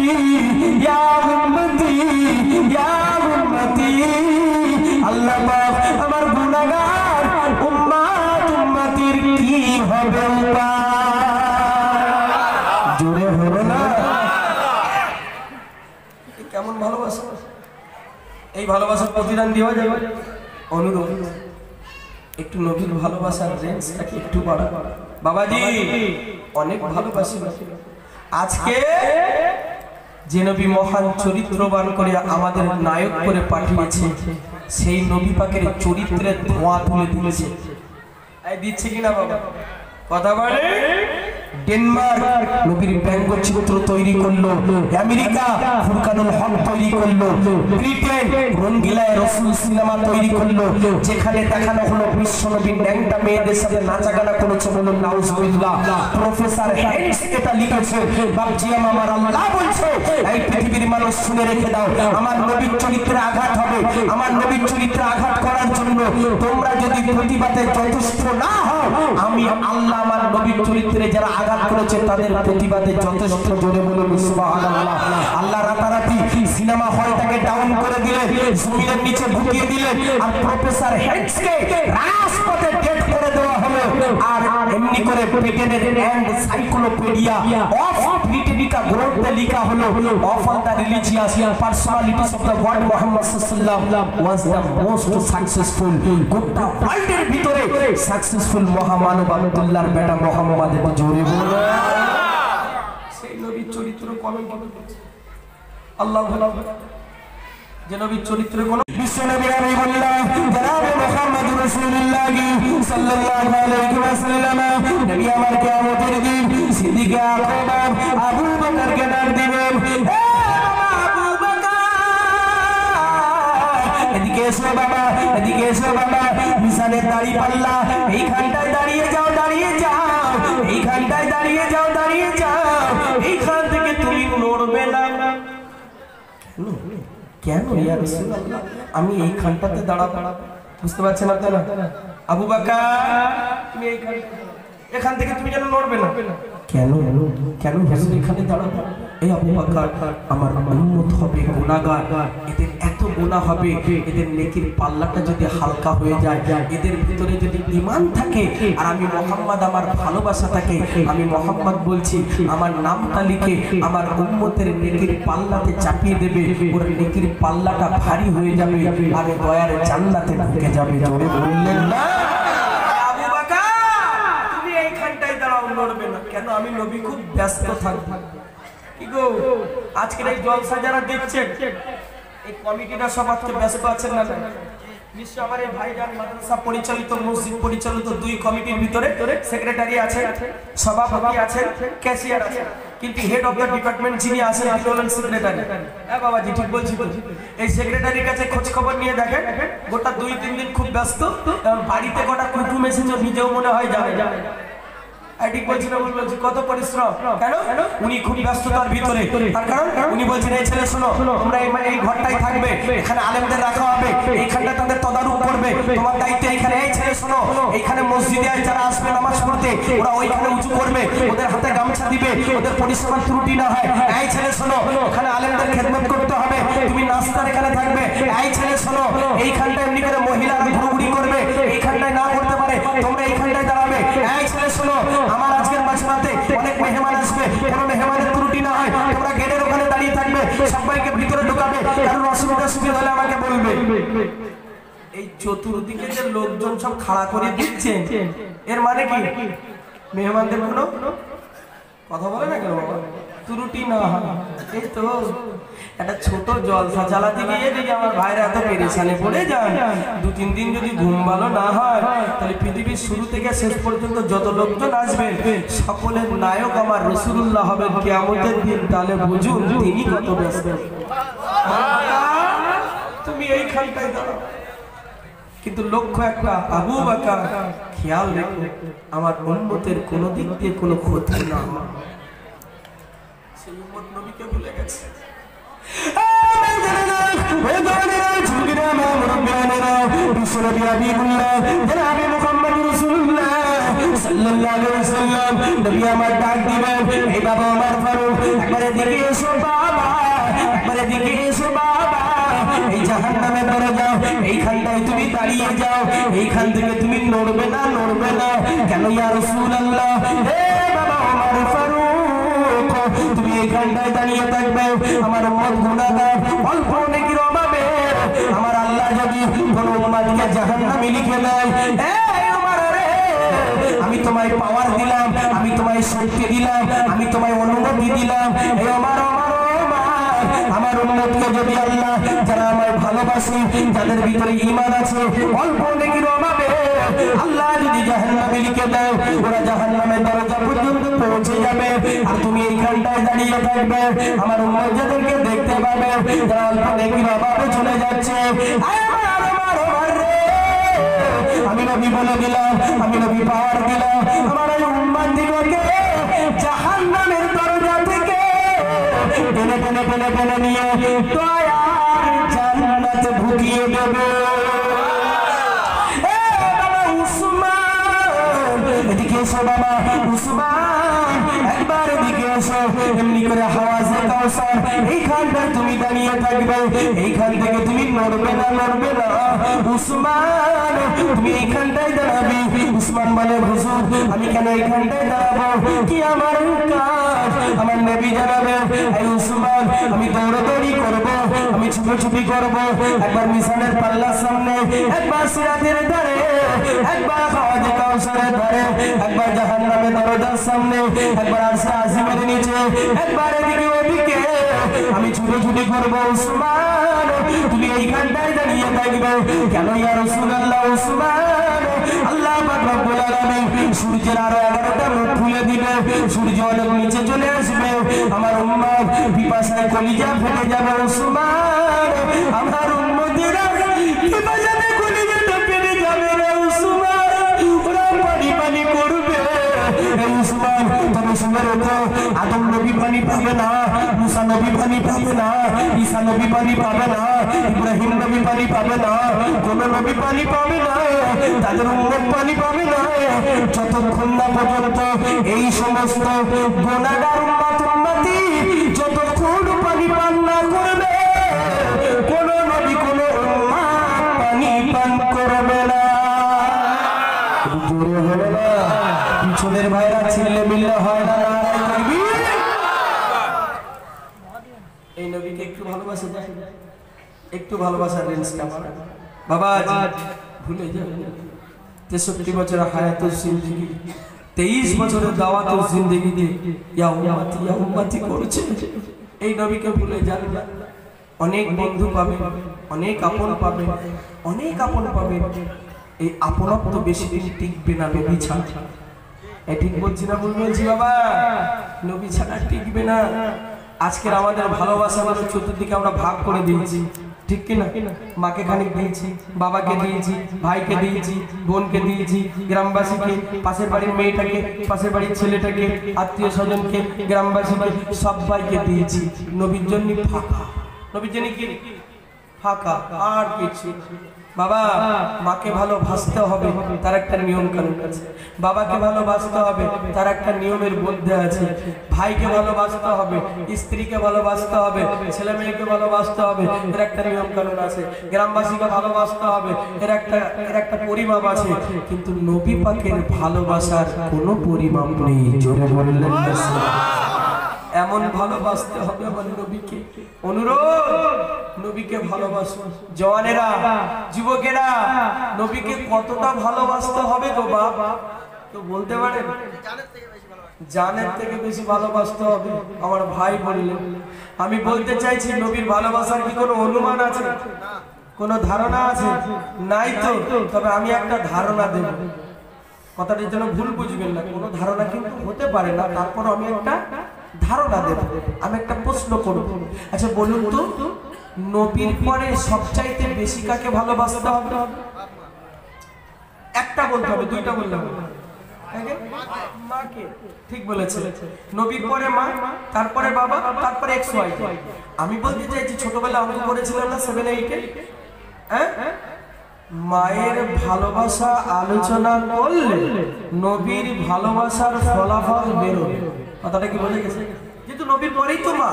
ইয়া উম্মতি, ইয়া উম্মতি। আল্লাহ পাক আমার গুনাহগার উম্মতির কি হবে উপায়? জোরে হলো না? কেমন ভালোবাসা! এই ভালোবাসার প্রতিদান দেওয়া যাবে। অনুরোধ একটু নবীর ভালোবাসার রেঞ্জটাকে একটু বাড়া। বাবাজি অনেক ভালোবাসি। আজকে যে নবী মহান চরিত্রবান করে আমাদের নায়ক করে পাঠিয়েছে, সেই নবী পাকের চরিত্রের ধোঁয়া তুলে দিয়েছে। দিচ্ছে কিনা বাবা? কথা বলে ডেনমার্ক নবীর ব্যঙ্গচিত্র তৈরি করলো, আমেরিকা ফুরকানুল হক তৈরি করলো, ব্রিটেন রঙ্গিলায় রসুল সিনেমা তৈরি করলো, যেখানে দেখানো হলো বিশ্ব নবীর ন্যাংটা মেয়েদের সাথে নাচা গানা করেছে। বলুন নাউজুবিল্লাহ। প্রফেসর হেন্স এটা লিখেছে। বাপজি আমার আল্লাহ বলছে, এই পৃথিবীর মানুষ শুনে রেখে দাও, আমার নবীর চরিত্রে আঘাত হবে। আমার নবীর চরিত্রে আঘাত করার জন্য তোমরা যদি প্রতিবাদে যথেষ্ট না হও, আমি আল্লাহ আমার নবীর চরিত্রে যারা আঘাত করেছে তাদের প্রতিবাদে যথেষ্ট। জোরে বলুন সুবহানাল্লাহ। আল্লাহ রাতারাতি সিনেমা হলটাকে ডাউন করে দিলেন, জমিনের নিচে ঢুকিয়ে দিলেন, আর প্রফেসর হেন্সকে রাজপথে ডেট করে দেওয়া হলো। আর এমনি করে ব্রিটেনের এনসাইক্লোপিডিয়া অফ ব্রিটেনিকা গ্রন্থে লেখা হলো, of all the religious personalities of the world Muhammad সাল্লাল্লাহু আলাইহি ওয়াসাল্লাম ওয়াজ দ্য মোস্ট সাকসেসফুল। গোটা ওয়ার্ল্ডের ভিতরে সাকসেসফুল মহামানব আব্দুল্লাহর বেটা মুহাম্মদ। এত জোরে বলো। সেই নবীর চরিত্র কবে আল্লাহ ভালো যে নবীর চরিত্রে কোন বিশ্ব নবী আমি বললাম জনাবে মুহাম্মদ রাসূলুল্লাহ সাল্লাল্লাহু আলাইহি ওয়াসাল্লাম নবী আমার কিয়ামতের দিন সিদ্দিক আকবর আবু বকরকে ডাক দিবেন, হে বাবা আবু বকর, এদিকে এসো বাবা, এদিকে এসো বাবা, মিশানের দাড়ি পাল্লা এইখানটায় দাঁড়িয়ে যাও, দাঁড়িয়ে যাও, এইখানটায় দাঁড়িয়ে যাও, দাঁড়িয়ে যাও, এইখান থেকে তুমি নড়বে না। কেন ইয়া রাসূলুল্লাহ, আমি এইখানটাতে দাঁড়াবো? বুঝতে পারছেন আপনারা? আবু বকর তুমি এখান থেকে তুমি যেন নড়বে না। কেন কেন হুজুর এখানে দাঁড়াবো? এই আবু বকর আমার উম্মত হবে, গুনাহগার, এদের এত গুনাহ হবে, এদের নেকির পাল্লাটা যদি হালকা হয়ে যায়, এদের ভিতরে যদি ঈমান থাকে, আর আমি মুহাম্মদ আমার ভালোবাসা থাকে, আমি মুহাম্মদ বলছি, আমার নামটা লিখে আমার উম্মতের নেকির পাল্লাতে চাপিয়ে দেবে, ওর নেকির পাল্লাটা ভারী হয়ে যাবে, আর দয়ার জান্নাতে ঢুকে যাবে। জোরে বললেন না? আবু বকর তুমি এইখানটায় দাঁড়াও, নড়বে না। কেন? আমি নবী খুব ব্যস্ত থাকব। কি গো, আজকের এই জলসা যারা দেখছেন, এই কমিটিটা সব আজকে ব্যস্ত আছেন না? নিশ্চয় আমার এই ভাইজান মাদ্রাসা পরিচালিত, মসজিদ পরিচালিত দুই কমিটির ভিতরে সেক্রেটারি আছে, সভাপতি আছে, ক্যাশিয়ার আছে, কিন্তু হেড অফ দ্য ডিপার্টমেন্ট যিনি আছেন তিনি হলেন সেক্রেটারি। হ্যাঁ বাবাজি ঠিক বলছি তো? এই সেক্রেটারির কাছে খোঁজ খবর নিয়ে দেখেন, গোটা 2-3 দিন খুব ব্যস্ত, বাড়িতে গোটা কুটুম এসেছে, নিজেও মনে হয় যাবে। ঠিক বলছি না? বলছি কত পরিশ্রম। কেন? উনি খুব ব্যস্ততার ভিতরে, তার কারণ উনি বলছেন, এই ছেলে শোনো, তোমরা এই ঘরটাই থাকবে, এখানে আলেমদের রাখা হবে, এইখানটা তাদের তদারক করবে, তোমার দায়িত্ব এইখানে। এই ছেলে শোনো, এইখানে মসজিদে যারা আসবে নামাজ পড়তে, ওরা ওইখানে উঁচু করবে, ওদের হাতে গামছা দিবে, ওদের পরিষেবার ত্রুটি না হয়। এই ছেলে শোনো, এখানে আলেমদের খেদমত করতে হবে, তুমি নাস্তার এখানে থাকবে। এই ছেলে শোনো, এইখানটা এমনি করে মহিলারা ঘুরঘুরি করবে, এইখানটায় না করতে পারে, তোমরা এইখানটায় দাঁড়াবে। এই ছেলে শোনো, আমার আজকের মাঝরাতে অনেক মেহমান আসবে, কোনো মেহমানের ত্রুটি না হয়, তোমরা গেটের ওখানে দাঁড়িয়ে থাকবে, সবাইকে ভিতরে ঢোকাবে, কারণ অসুবিধা সুবিধা হলে আমাকে বলবে। এই চতুর্দিকে যে লোকজন সব খাড়া করে দিচ্ছেন, এর মানে কি মেহমানদের কোনো কথা বলে না কেন বাবা? ত্রুটি না হয়। এই তো একটা ছোট জলসা চালাতে গিয়ে যদি আমার ভাইরা এত পেরেশানে পড়ে যান, 2-3 দিন যদি ঘুম ভালো না হয়, তাহলে পৃথিবীর শুরু থেকে শেষ পর্যন্ত যত লোকজন আসবেন সকলের নায়ক আমার রাসূলুল্লাহ হবেন কিয়ামতের দিন। তাহলে বুঝুন তিনি কত ব্যস্ত। তুমি এইখানটায় দাঁড়াও, কিন্তু লক্ষ্য একটা, আবু বকর খেয়াল রেখো আমার উম্মতের কোনো দিক দিয়ে কোনো ক্ষতি না হয়। সেই উম্মত নবীকে ভুলে গেছে। জাহান্নামের দরজা এইখানটায় তুমি দাঁড়িয়ে যাও, এইখান থেকে তুমি নড়বে না, নড়বে না। কেন ইয়া রাসূলুল্লাহ? হে বাবা ওমর ফারুক, তুমি এইখানটায় দাঁড়িয়ে থাকবে, আমার উম্মত গুনাহগার, অল্প নেকির অভাবে আমার আল্লাহ যদি কোনো উম্মতকে জাহান্নামে লিখে দেয়, এই ওমর রে, আমি তোমায় পাওয়ার দিলাম, আমি তোমায় শক্তি দিলাম, আমি তোমায় অনুমতি দিলাম, এই ওমর, আমার উম্মতকে যদি আল্লাহ যারা আমায় ভালোবাসে ভালোবাসি, যাদের ভিতরে ঈমান আছে, অল্প নেকির অভাবে আল্লাহ যদি জাহান্নামে লিখে দেয়, ওরা জাহান্নামের দরজা পর্যন্ত পৌঁছে যাবে। আর তুমি এইখানটায় দাঁড়িয়ে থাকবে, আমার উম্মত যাদেরকে দেখতে পাবে যারা অল্প নেকির অভাবে চলে যাচ্ছে। আমি নবী বলে দিলাম, আমি নবী পাওয়ার দিলাম, আমার এই উম্মত দিগকে জাহান্নামের দরজা থেকে টেনে টেনে টেনে টেনে নিয়ে দয়ার জান্নাতে ঢুকিয়ে দেবে। এদিকে এসো বাবা উসমান, একবার এদিকে এসো। এমনি করে হাওয়াজে কাউসার এইখানটায় তুমি দাঁড়িয়ে থাকবে, এইখান থেকে তুমি নড়বে না, নড়বে না। উসমান তুমি এইখানটায় দাঁড়াবি। উসমান বলে হুজুর আমি কেন এইখানটায় দাঁড়াবো, কি আমার কাজ আমার নবী জানাবে। এই উসমান আমি দৌড়াদৌড়ি করবো, আমি ছুপি করবো, একবার মিশানের পাল্লার সামনে, একবার সিরাতের ধারে, একবার হাওয়াজে কাউসারের ধারে, একবার জাহান্নামের দরজার সামনে, একবার আরশে আজিমের নিচে, একবার এদিকে ওদিকে আমি ছুটি করবো। উসমান তুমি এইখানটায় দাঁড়িয়ে থাকবে কেন ইয়া রাসূলুল্লাহ? উসমান আল্লাহ পাক রব্বুল আলামিন সূর্যের আরো 11টা মুখ খুলে দিবে, সূর্য অনেক নিচে চলে আসবে, আমার উম্মত পিপাসায় কলিজা ফেটে যাবে। উসমান আমার উম্মতেরা পিপাসায় কলিজাটা ফেটে যাবে রে উসমান, ওরা পানি পানি করবে। এই উসমান তবে শুনে রেখো, আদম নবী পানি পাবে না, মুসা নবী পানি পাবে না, ঈসা নবী পানি পাবে না, ইব্রাহিম নবী পানি পাবে না, কোন নবী পানি পাবে না, তাদের উম্মত পানি পাবে না, যতক্ষণ না পর্যন্ত এই সমস্ত গুনাহগার উম্মতি যতক্ষণ পানি পান না করবে, কোন নবী কোন উম্মত পানি পান করবে না। জোরে হবে না, পিছনের ভাইরা ছিললে মিললে হয় না। এই নবীকে একটু ভালোবাসে, একটু ভালোবাসার রেঞ্জটা বাবা ভুলে যাবেন। 63 বছরের হায়াতুল জিন্দেগি, 23 বছরের দাওয়াতুল জিন্দেগিতে ইয়া উম্মতি করছে, এই নবীকে ভুলে যাবেন। অনেক বন্ধু পাবে, অনেক আপন পাবে, অনেক আপন পাবে, এই আপনত্ব বেশি দিন টিকবে না নবী ছাড়া। এই ঠিক বলছি না ভুল বলছি বাবা? নবী ছাড়া টিকবে না। আজকের আমাদের ভালোবাসাগুলো চতুর্দিকে আমরা ভাগ করে দিয়েছি, ঠিক কিনা? মাকে খানিক দিয়েছি, বাবাকে দিয়েছি, ভাইকে দিয়েছি, বোনকে দিয়েছি, গ্রামবাসীকে, পাশের বাড়ির মেয়েটাকে, পাশের বাড়ির ছেলেটাকে, আত্মীয় স্বজনকে, গ্রামবাসীকে, সবাইকে দিয়েছি। নবীর জন্য ফাঁকা, নবীর জন্য কি ফাঁকা, আর কিছু। বাবা মাকে ভালোবাসতে হবে, তার একটা নিয়ম কানুন আছে। বাবাকে ভালোবাসতে হবে, তার একটা নিয়মের মধ্যে আছে। ভাইকে ভালোবাসতে হবে, স্ত্রীকে ভালোবাসতে হবে, ছেলে মেয়েকে ভালোবাসতে হবে, এর একটা নিয়ম কানুন আছে। গ্রামবাসীকে ভালোবাসতে হবে, এর একটা পরিমাপ আছে। কিন্তু নবী পাকের ভালোবাসার কোনো পরিমাপ নেই। জোরে বললেন এমন ভালোবাসতে হবে আমার নবীকে। অনুরোধ, নবীকে ভালোবাসো। জওয়ানেরা, যুবকেরা, নবীকে কতটা ভালোবাসতে হবে গো বাবা? তো বলতে পারেন? জানের থেকে বেশি ভালোবাসতে হবে। আমার ভাই বললেন, আমি বলতে চাইছি নবীর ভালোবাসার কি কোনো অনুমান আছে, কোনো ধারণা আছে? নাই তো। তবে আমি একটা ধারণা দেব, কথাটির জন্য ভুল বুঝবেন না, কোনো ধারণা কিন্তু হতে পারে না, তারপর আমি একটা ধারণা দেব। আমি একটা প্রশ্ন করব, আচ্ছা বলুন তো, নবীর পরে সবচাইতে বেশি কাকে ভালোবাসতে হবে? একটা বলতে হবে, দুইটা বলতে হবে? মাকে। ঠিক বলেছে, নবীর পরে মা, তারপরে বাবা, তারপরে XY। আমি বলতে চাইছি ছোটবেলা অঙ্ক করেছিলাম না 7-8-এ, হ্যাঁ? মায়ের ভালোবাসা আলোচনা করলে নবীর ভালোবাসার ফলাফল বেরোবে। কথাটা কি বোঝা গেছে? যেহেতু নবীর পরেই তো মা,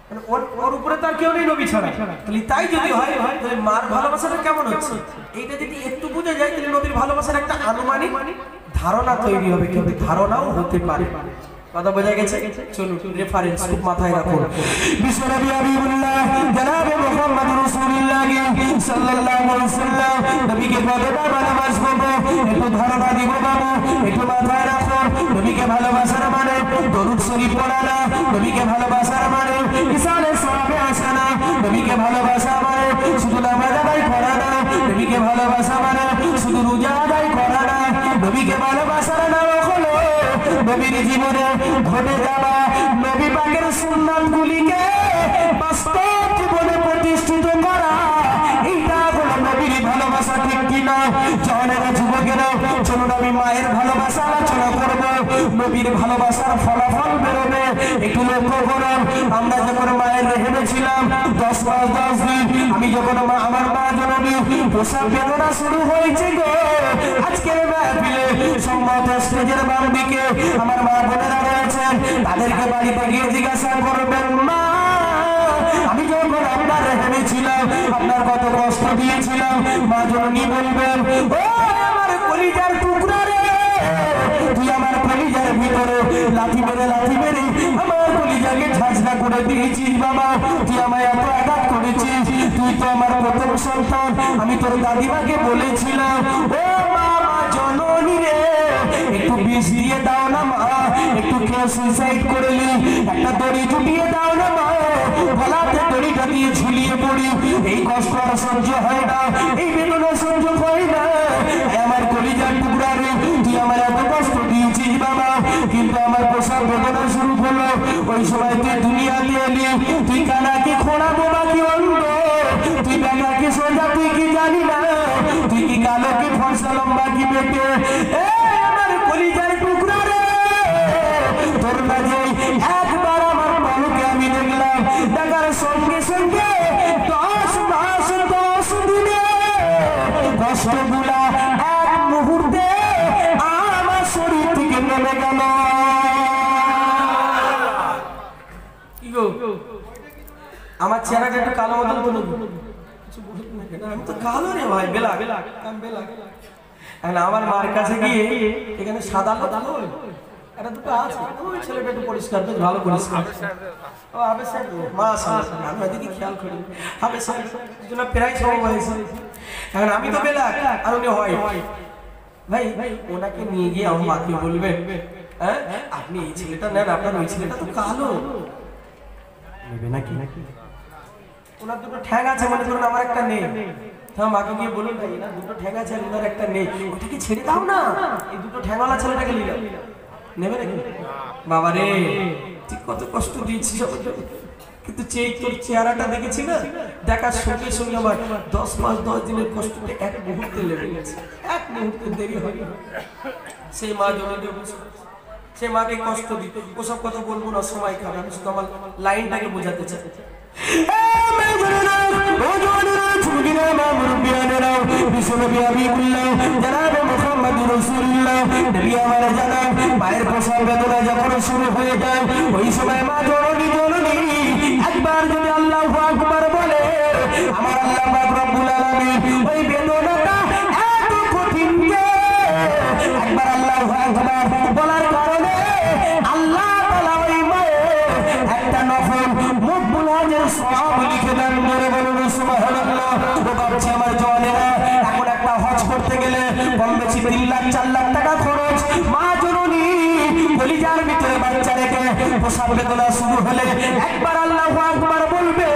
মানে ওর উপরে তার কেউ নেই নবী ছাড়া। তাহলে তাই যদি হয়, তাহলে মার ভালোবাসাটা কেমন হচ্ছে এইটা যদি একটু বোঝা যায়, তাহলে নবীর ভালোবাসার একটা আনুমানিক ধারণা তৈরি হবে, কিন্তু ধারণাও হতে পারে। কথা বোঝা গেছে? চলুন রেফারেন্স খুব মাথায় রাখুন। বিশ্বনবী হাবিবুল্লাহ জনাবে মুহাম্মদ রাসূলুল্লাহ সাল্লাল্লাহু আলাইহি ওয়াসাল্লাম নবীকে কতটা ভালোবাসবো একটু ধারণা দিব বাবু, একটু মাথায় রাখুন। নবীকে ভালোবাসার মানে দরুদ শরীফ পড়া না, নবীকে ভালোবাসার মানে ইসালে সাহাবে আসা না, নবীকে ভালোবাসা মানে শুধু নবীর জীবনে ঘটে যাওয়া নবী পাকের সুন্নাতগুলিকে বাস্তব জীবনে প্রতিষ্ঠিত করা, এইটা হলো নবীর ভালোবাসা, ঠিক কিনা? জওয়ানেরা, যুবকেরা, চলুন আমি মায়ের ভালোবাসা আলোচনা করব, নবীর ভালোবাসার ফলাফল বেরোবে। একটু লক্ষ্য করুন, আমরা যখন মায়ের রেহেমে ছিলাম 10 মাস 10 দিন, আমি যখন আমার মা জননী প্রসব বেদনা শুরু হয়েছে গো, আজকের মাহফিলে সম্মত স্টেজের বাম দিকে আমার মা বোনেরা রয়েছেন, তাদেরকে বাড়িতে গিয়ে জিজ্ঞাসা করবেন, মা আমি যখন আপনার রেহেমে ছিলাম আপনার কত কষ্ট দিয়েছিলাম। মা জননী বলবেন, ও আমার কলিজার টুকরা রে, তুই আমার কলিজার ভিতরে লাথি মেরে আমার কলিজাকে ঝাঁঝরা করে দিয়েছিস বাবা, তুই আমায় এত আঘাত করেছিস, তুই তো আমার প্রথম সন্তান। আমি তোর দাদিমাকে বলেছিলাম, ও মা জননী রে, একটু বিষ দিয়ে দাও না মা, একটু কেউ সুইসাইড করে নি, একটা দড়ি জুটিয়ে দাও না মা, গলাতে দড়িটা দিয়ে ঝুলিয়ে পড়ি, এই কষ্ট আর সহ্য হয় না, এই বেদনা সহ্য হয় না। আমার কলিজার টুকরা রে, তুই আমার এত কষ্ট দিয়েছিস বাবা, কিন্তু আমার প্রসব বেদনা শুরু হলো, ওই সময় তুই দুনিয়াতে এলি, তুই কানাকে খোঁড়া বোবা কি অন্ধ, তুই বেকাকে সোজা তুই কি জানি না, তুই কি কালো কি ফর্সা লম্বা কি বেটে, আমার কলিজার টুকরা রে, তোর মাঝে একবার আমার বাবুকে আমি দেখলাম, দেখার সঙ্গে সঙ্গে 10 মাস 10 দিনে কষ্টগুলা এক মুহূর্তে আমার শরীর থেকে নেমে গেল। আমার চেহারাটা একটু কালো মতন বলুন, আমি তো কালো রে ভাই, বেলা আমার মার কাছে গিয়ে এখানে সাদা কালো এটা দুটো আছে, ওই ছেলেটা একটু পরিষ্কার, বেশ ভালো পরিষ্কার, ও আবে স্যার মাশাআল্লাহ, আমি এদিকে খেয়াল করি, আবে স্যার দুজনা প্রায় সমান হয়েছে। এখন আমি তো বেলা আর উনি হয় ভাই, ওনাকে নিয়ে গিয়ে আমার মাকে বলবেন, হ্যাঁ আপনি এই ছেলেটা নেন, আপনার ওই ছেলেটা তো কালো নেবে নাকি? ওনার দুটো ঠ্যাং আছে, মনে করুন আমার একটা নেই, হ্যাঁ মাকে গিয়ে বলুন ভাই না দুটো ঠ্যাং আছে আর ওনার একটা নেই, ওটাকে ছেড়ে দাও না, এই দুটো ঠ্যাংওয়ালা ছেলেটাকে নিয়ে নেবে নাকি? বাবা রে, তুই কত কষ্ট দিয়েছিস, কিন্তু তোর চেহারাটা দেখেছি না, দেখার সঙ্গে সঙ্গে আমার 10 মাস 10 দিনের কষ্টটা এক মুহূর্তে লেগে গেছে, এক মুহূর্তে দেরি হয়। সেই মা জননী সে মাকে কষ্ট দিত, ওসব কথা বলবো না, সময় খাবে, আমি শুধু আমার লাইনটাকে বোঝাতে চাই। মায়ের প্রসব বেদনা যখন শুরু হয়ে যায়, ওই সময় মা জননী একবার যদি আল্লাহু আকবার বলে, আমার আল্লাহ পাক রব্বুল আলামিন ওই বেদনাটা এত কঠিন যে একবার আল্লাহু আকবার বলার কারণে আল্লাহ তাআলা ওই মায়ের একটা নফল মকবুল হজের সওয়াব লিখে দেন। বলে বলুন সুবহানাল্লাহ। ও বাচ্চা আমার জওয়ানেরা, এখন একটা হজ করতে গেলে কম বেশি 3 লাখ 4 লাখ টাকা খরচ। মা জননী কলিজার ভিতরে বাচ্চা রেখে প্রসব বেদনা শুরু হলে একবার আল্লাহু আকবার বলবে,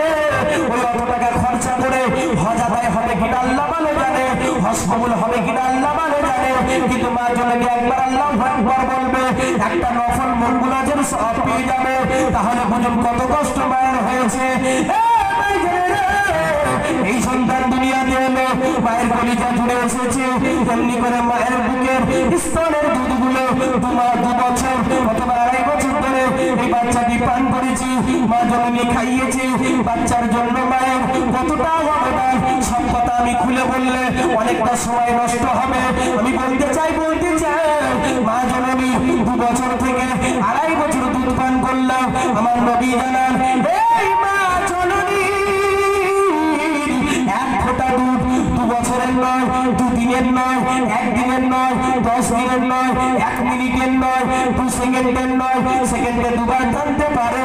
ওই অত টাকা খরচা করে হজ আদায় হবে কিনা আল্লাহ ভালো জানে, হজ কবুল হবে কিনা আল্লাহ ভালো জানে, কিন্তু মা জননী একবার আল্লাহু আকবার বলবে, একটা নফল মকবুল হজের সওয়াব পেয়ে যাবে। তাহলে বুঝুন কত কষ্ট মায়ের হয়েছে। এই সন্তান দুনিয়াতে এলো, মায়ের কলিজা জুড়ে এসেছে, তেমনি করে মায়ের বুকের স্তনের দুধগুলো 2 মাস 2 বছর অথবা 2.5 বছর ধরে এই বাচ্চাকে পান করেছি, মা জননী খাইয়েছি। বাচ্চার জন্য মায়ের কতটা অবদান, সব কথা আমি খুলে বললে অনেকটা সময় নষ্ট হবে। আমি বলতে চাই মা জননী 2 বছর থেকে 2.5 বছর দুধ পান করলাম। আমার নবী জানান, এই মা জননী এক ফোঁটা দুধ 2 বছরের নয়, 2 দিনের নয়, 1 দিনের নয়, 10 দিনের নয়, 1 মিনিটের নয়, 2 সেকেন্ডের নয়, সেকেন্ডে 2 বার টানতে পারে।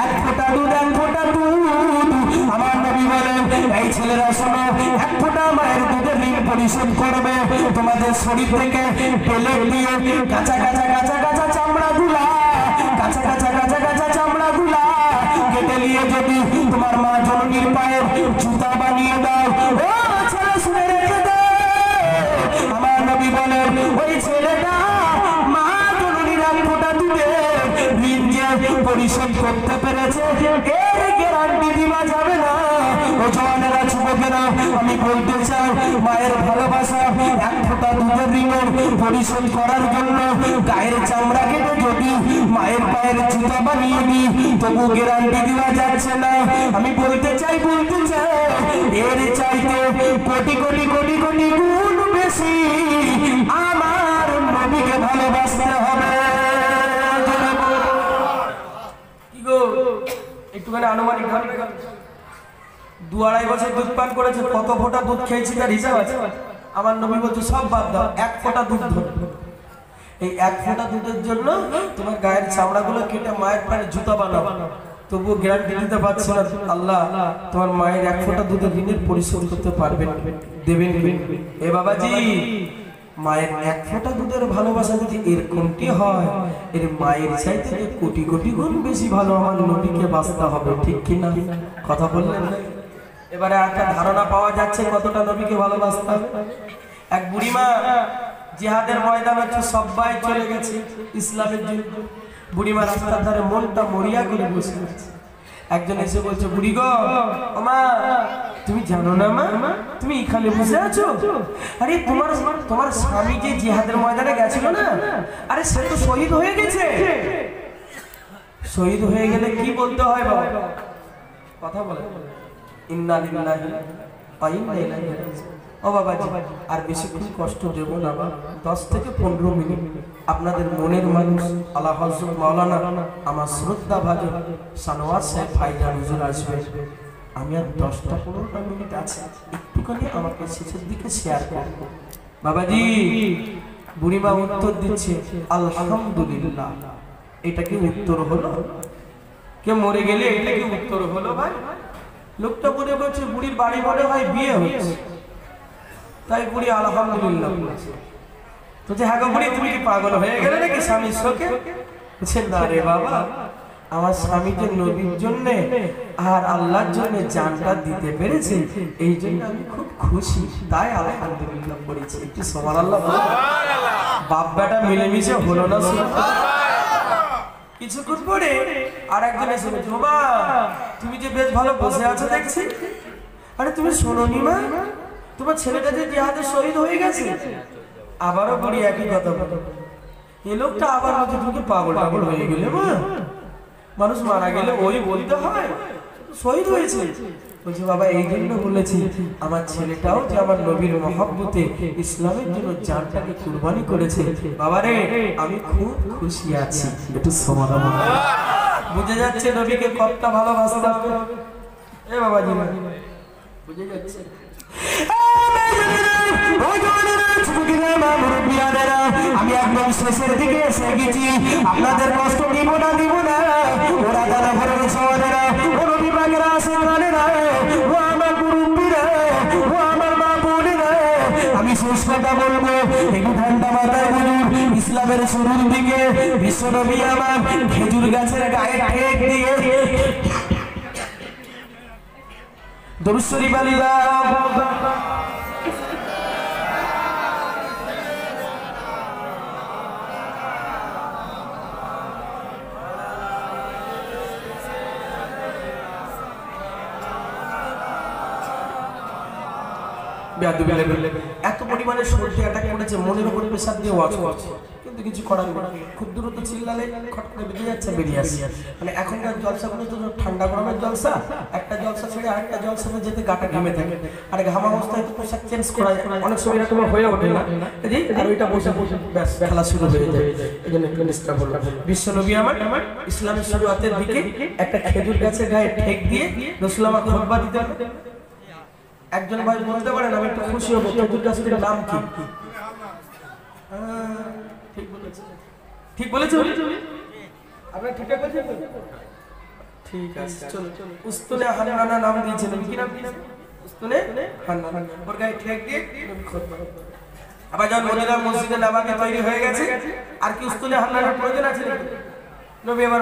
1 ফোঁটা দুধ, 1 ফোঁটা দুধ। আমার নবী বলেন, এই ছেলেরা শোনো, 1 ফোঁটা মায়ের দুধের ঋণ পরিশোধ করবে। তোমাদের শরীর থেকে পেলেট দিয়ে কাঁচা কাঁচা কাঁচা কাঁচা চামড়াগুলা, কাঁচা কাঁচা কাঁচা কাঁচা চামড়াগুলা কেটে নিয়ে যদি তোমার মা জননীর পায়ের জুতা বানিয়ে দাও, ও ছেলে শুনে রেখে দে। আমার নবী বলেন, ওই ছেলেটা মা জননীর 1 ফোঁটা এর গ্যারান্টি দিবা যাবে না। ও জওয়ানেরা, যুবকেরা, আমি বলতে চাই মায়ের ভালোবাসা এক ফোঁটা দুধের ঋণ পরিশোধ করার জন্য গায়ের চামড়া কেটে যদি মায়ের পায়ের জুতা বানিয়ে দিই তবু গ্যারান্টি দেওয়া যাচ্ছে না। আমি বলতে চাই এর চাইতে কোটি কোটি কোটি কোটি গুণ বেশি আমার নবীকে ভালোবাসতে হবে। কি গো, একটুখানি আনুমানিক ভাবে 2-2.5 বছর দুধ পান করেছে, কত ফোঁটা দুধ খেয়েছি তার হিসাব আছে? আমার নবী বলছে সব বাদ দাও, 1 ফোঁটা দুধ ধরো। এই 1 ফোঁটা দুধের জন্য তোমার গায়ের চামড়াগুলো কেটে মায়ের পায়ের জুতা বানাও, তবুও গ্যারান্টি দিতে পারছি না আল্লাহ তোমার মায়ের 1 ফোঁটা দুধের ঋণের পরিশোধ করতে পারবেন, দেবেন। এ বাবাজি, মায়ের 1 ফোঁটা দুধের ভালোবাসা যদি এরকমটি হয়, এর মায়ের চাইতে কোটি কোটি গুণ বেশি ভালো আমার নবীকে বাঁচতে হবে, ঠিক কিনা? কথা বললেন না? এবারে একটা ধারণা পাওয়া যাচ্ছে কতটা নবীকে ভালোবাসতে হবে। এক বুড়িমা জিহাদের ময়দানে সবাই চলে গেছে ইসলামের যুদ্ধ, বুড়িমা রাস্তার ধারে মনটা মরিয়া করে বসে আছে। একজন এসে বলছে, বুড়ি গো, মা তুমি জানো না মা তুমি এখানে বসে আছো? আরে তোমার স্বামী যে জিহাদের ময়দানে গেছিল না, আরে সে তো শহীদ হয়ে গেছে। শহীদ হয়ে গেলে কি বলতে হয় বাবা? কথা বলে ইন্না লিল্লাহি ওয়া ইন্না ইলাইহি রাজিউন। ও বাবাজি, আর বেশিক্ষণ কষ্ট দেব না, 10 থেকে 15 মিনিট আপনাদের মনের মানুষ আলা হযরত মাওলানা আমার শ্রদ্ধা ভাজন সানোয়ার সাহেব ভাইজান হুজুর আসবে। আমি আর 10-15 মিনিট আছে, একটুখানি আমাকে শেষের দিকে শেয়ার করব। বাবাজি, বুড়িমা উত্তর দিচ্ছে আলহামদুলিল্লাহ। এটা কি উত্তর হলো? কে মরে গেলে এটা কি উত্তর হলো ভাই? লোকটা বলে বলছে বুড়ির বাড়ি বলে ভাই বিয়ে হয়েছে, তাই বুড়ি আলহামদুলিল্লাহ বলছে। তো যে হ্যাঁ গো বুড়ি, তুমি কি পাগল হয়ে গেলে নাকি স্বামীর শোকে? বলছে না রে বাবা, আমার স্বামী যে নবীর জন্য আর আল্লাহর জন্য জানটা দিতে পেরেছে, এই জন্য আমি খুব খুশি, তাই আলহামদুলিল্লাহ বলেছি। একটু সুবহানাল্লাহ বলো। বাপ বেটা মিলেমিশে হলো না। কিছুক্ষণ পরে আর একজন এসে বলছে, বাবা তুমি যে বেশ ভালো বসে আছো দেখছি, আরে তুমি শোনোনি মা তোমার ছেলেটা যে জিহাদে শহীদ হয়ে গেছে? আবারও বুড়ি একই কথা বলে। এই লোকটা আবার বলছে, তুমি কি পাগল টাগল হয়ে গেলে মা? মানুষ মারা গেলে ওই বলতে হয় শহীদ হয়েছে। বলছে বাবা এই জন্য বলেছি আমার ছেলেটাও যে আমার নবীর মহব্বতে ইসলামের জন্য জানটাকে কুরবানি করেছে। বাবা রে, আমি খুব খুশি আছি। একটু সুবহানাল্লাহ। বুঝে যাচ্ছে নবীকে কতটা ভালোবাসতে হবে। এ বাবাজি, বুঝে যাচ্ছে? আমি একদম শেষের দিকে এসে গেছি, আপনাদের কষ্ট দিব না। ওরা যারা ঘরের সওয়ালেরা, ও নবী পাকের আশিকানেরা, ও আমার মুরব্বিরা, ও আমার মা বোনেরা, আমি শেষ কথা বলবো, একটু ঠান্ডা মাথায় বলুন। ইসলামের শুরুর দিকে বিশ্বনবী আমার খেজুর গাছের গায়ে ঠেক দিয়ে দরুদ শরীফ এত পরিমাণে সর্দি অ্যাটাক করেছে, মনের উপরে প্রেসার দিয়ে ওয়াচ করছে, কিন্তু কিছু করার নেই। খুব দ্রুত চিল্লালে খট করে বেরিয়ে যাচ্ছে, বেরিয়ে আসছে। মানে এখনকার জলসাগুলো তো ঠান্ডা গরমের জলসা, একটা জলসা ছেড়ে আরেকটা জলসাতে যেতে গাটা ঘেমে থাকে, আর ঘামা অবস্থায় তো পোশাক চেঞ্জ করা অনেক সময় এরকম হয়ে ওঠে না, আর ওইটা বসে ব্যাস খেলা শুরু হয়ে যায়। এই জন্য একটু নিষ্ঠা বললাম। বিশ্বনবী আমার ইসলামের শুরুয়াতের দিকে একটা খেজুর গাছের গায়ে ঠেক দিয়ে রাসূল আমার খুতবা দিতে। একজন ভাই বলতে পারেন আমি একটু খুশি হবো, খেজুর গাছের নাম কি? ঠিক বলেছে আপনার? ঠিকঠাক বলছেন? ঠিক আছে, চলো। উস্তুনে হান্নানা নাম দিয়েছেন। কি নাম দিয়েছেন? উস্তুনে হান্নানা। ওর গায়ে ঠেক দিয়ে নবী খুতবা। আবার যখন মদিনা মসজিদে নববী তৈরি হয়ে গেছে, আর কি উস্তুনে হান্নানার প্রয়োজন আছে? নবী আবার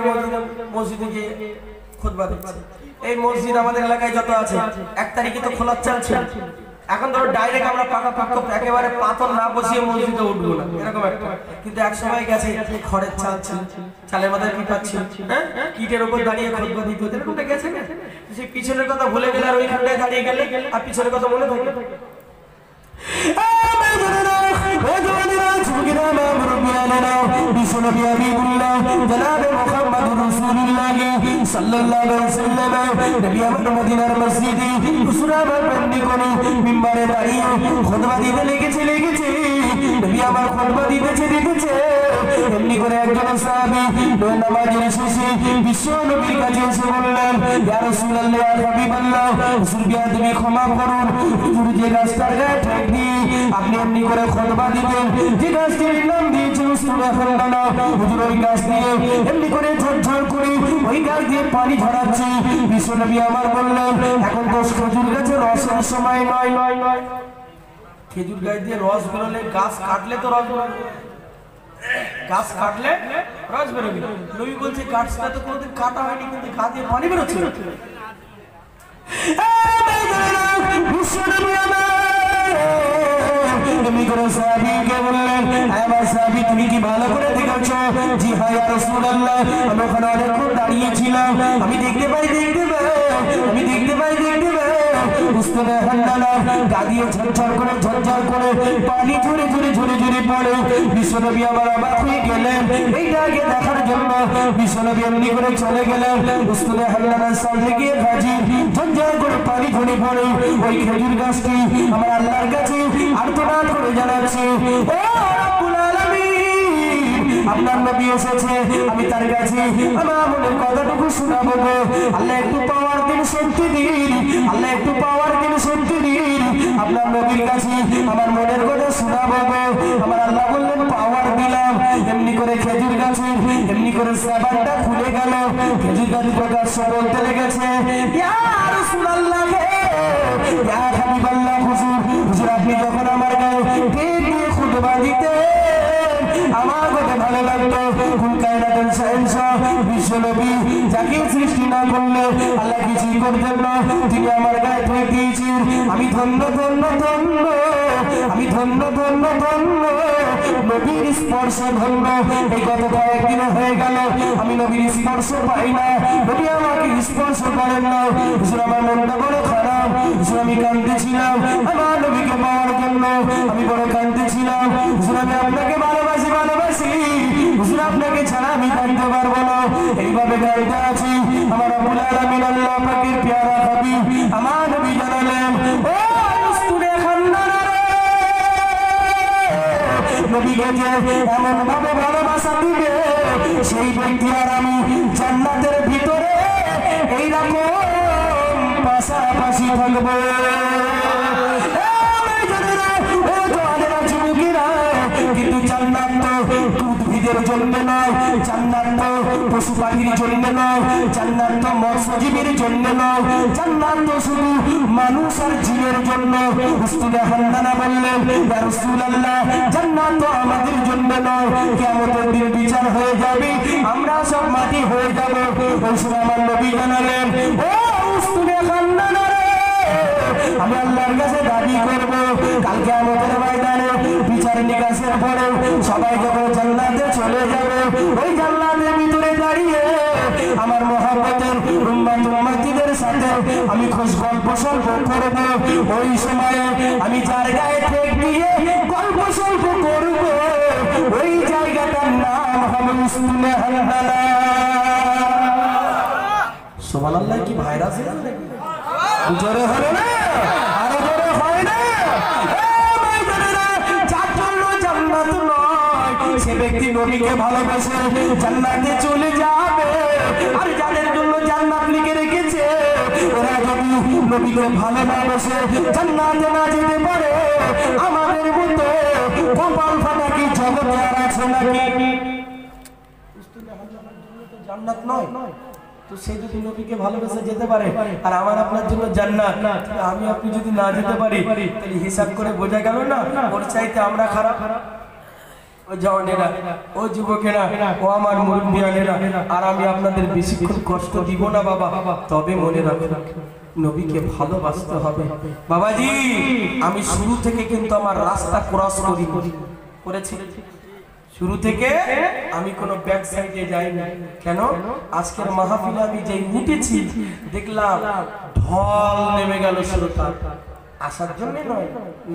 মসজিদে গিয়ে খুতবা দিচ্ছে। এই মসজিদ আমাদের এলাকায় যত আছে 1 তারিখে তো খোলা চলছে। এখন ধরো ডাইরেক্ট আমরা পাকাপোক্ত একেবারে পাথর না বসিয়ে মসজিদে উঠবো না, এরকম একটা। কিন্তু এক সময় গেছে খড়ের চাল ছিল, চালের মাথায় কি পাচ্ছি, হ্যাঁ, ইটের উপর দাঁড়িয়ে খুতবা দিতে হতো, এরকমটা গেছে না? সেই পিছনের কথা ভুলে গেলে আর ওইখানটায় দাঁড়িয়ে গেলে আর পিছনের কথা মনে থাকে। এমনি করে একজন সাহাবী নামাজের শেষে বিশ্ব নবীর কাছে এসে বললেন, ইয়া রাসূলুল্লাহ, ইয়া হাবিবাল্লাহ, হুজুর বিয়াদবি ক্ষমা করুন, হুজুর যে গাছটার গায়ে ঠেক দিয়ে আপনি এমনি করে খুতবা দিবেন, যে গাছটির নাম দিয়েছেন উসতুনে খান্দানা, হুজুর ওই গাছ দিয়ে এমনি করে ঝরঝর করে ওই গাছ দিয়ে পানি ঝরাচ্ছে। বিশ্ব নবী আমার বললেন, এখন তো খেজুর গাছের রসের সময় নয়। খেজুর গাছ দিয়ে রস বেরোলে, গাছ কাটলে তো রস বেরোবে, গাছ কাটলে রস বেরোবে। নবী বলছে গাছটা তো কোনোদিন কাটা হয়নি, কিন্তু গা দিয়ে পানি বেরোচ্ছে। তুমি কি ভালো করে দেখেছ? জি হ্যাঁ ইয়া রাসূলুল্লাহ, আমি ওখানে অনেকক্ষণ দাঁড়িয়েছিলাম, আমি দেখতে পাই উসতুনে খান্দানা গা দিয়ে ঝরঝর করে পানি ঝরে পড়ে। বিশ্বনবী আমার অবাক হয়ে গেলেন এইটাকে দেখার জন্য। বিশ্বনবী এমনি করে চলে গেলেন, উসতুনে খান্দানার সামনে গিয়ে হাজির, ঝরঝর করে পানি ঝরে পড়ে ওই খেজুর গাছটি আমার আল্লাহর কাছে আর্তনাদ করে জানাচ্ছে, ও রব্বুল আলামিন, আপনার নবী এসেছে, আমি তার কাছে আমার মনের কথাটুকু শোনাবো গো। আল্লাহ একটু পাওয়ার দিন, শক্তি দিন, আল্লাহ একটু পাওয়ার দিন, শক্তি দিন, আপনার নবীর কাছে আমার মনের কথা শোনাবো গো। আমার আল্লাহ বললেন, পাওয়ার দিলাম। এমনি করে খেজুর গাছে এমনি করে সাবানটা খুলে গেল, খেজুর গাছ প্রকাশ বলতে লেগেছে, ইয়া রাসূলুল্লাহ, ইয়া হাবিবাল্লাহ, হুজুর আপনি যখন আমার গায়ে ঠেক দিয়ে খুতবা দিতেন আমার কথা ভালো লাগতো। কুল কায়নাতুল শাহেনশাহ বিশ্বনবী যাকে সৃষ্টি না করলে আল্লাহ কিছুই করতেন না, তিনি আমার গায়ে ঠেক দিয়েছেন। আমি ধন্য নবীর স্পর্শ ধন্য। এই গত কয়েকদিন হয়ে গেল আমি নবীর স্পর্শ পাই না, নবী আমাকে স্পর্শ করেন না। হুজুর আমার মনটা বড় খারাপ, হুজুর আমি কাঁদতেছিলাম আমার নবীকে পাওয়ার জন্য, আমি বড় কাঁদতেছিলাম। হুজুর আমি আপনাকে ভালোবাসি, হুজুর আপনাকে ছাড়া আমি কাঁদতে পারবো না। এইভাবে কাঁদতে আছি, আমার রব্বুল আলামিন আল্লাহ পাকের প্যারা হাবিব আমার নবী জানালেন, ও উসতুনে খান্দানা রে, নবীকে যে এমন ভাবে ভালোবাসা দিবে সেই ব্যক্তি আর আমি জান্নাতের ভিতরে এইরকম পাশাপাশি থাকবো। কিন্তু জান্নাত তো উদ্ভিদের জন্য নয়, জান্নাত তো পশু পাখির জন্য নয়, জান্নাত তো মৎস্যজীবীর জন্য নয়, জান্নাত তো শুধু মানুষ আর জিনের জন্য। উসতুনে খান্দানা বললেন, ইয়া রাসূলুল্লাহ, জান্নাত তো আমাদের জন্য নয়, কিয়ামতের দিন বিচার হয়ে যাবে, আমরা সব মাটি হয়ে যাবে। ওই সময় আমার নবী জানালেন, ও উসতুনে খান্দানা রে, আমি আল্লাহর কাছে দাবি করব, কাল কিয়ামতের ময়দানে বিচার নিকাশের পরে সবাই যখন জান্নাতে চলে যাবে, ওই জান্নাতের ভিতরে দাঁড়িয়ে আমার মহব্বতের উম্মতিদের সাথে আমি খোঁজ গল্প সল্প করব। ওই সময়ে আমি যার গায়ে ঠেক দিয়ে গল্প সল্প করব, ওই জায়গাটার নাম হবে উসতুনে খান্দানা। সুবহানাল্লাহ, কি ভাইরাস জোরে হবে না, আরো জোরে হয় না। সে ব্যক্তি নবীকে ভালোবাসে জান্নাতে চলে যাবে, আর যাদের জন্য জান্নাত লিখে রেখেছে ওরা যদি নবীকে ভালো না বাসে জান্নাতে না যেতে পারে, আমাদের মতো কপাল ফাটা কি জগতে আর আছে নাকি? জান্নাত নয় তো সে যদি নবীকে ভালোবেসে যেতে পারে আর আমার আপনার জন্য জান্নাত, আমি আপনি যদি না যেতে পারি তাহলে হিসাব করে বোঝা গেল না ওর চাইতে আমরা খারাপ। ও জওয়ানেরা, ও যুবকেরা, ও আমার মুরব্বিয়ানেরা, আর আমি আপনাদের বেশিক্ষণ কষ্ট দিব না বাবা, তবে মনে রাখবেন নবীকে ভালোবাসতে হবে। বাবাজি, আমি শুরু থেকে কিন্তু আমার রাস্তা ক্রস করেছি। শুরু থেকে আমি কোনো ব্যাক সাইডে যাইনি। কেন? আজকের মাহফিলে আমি যে উঠেছি দেখলাম ঢল নেমে গেল শ্রোতা। আসার জন্য নয়,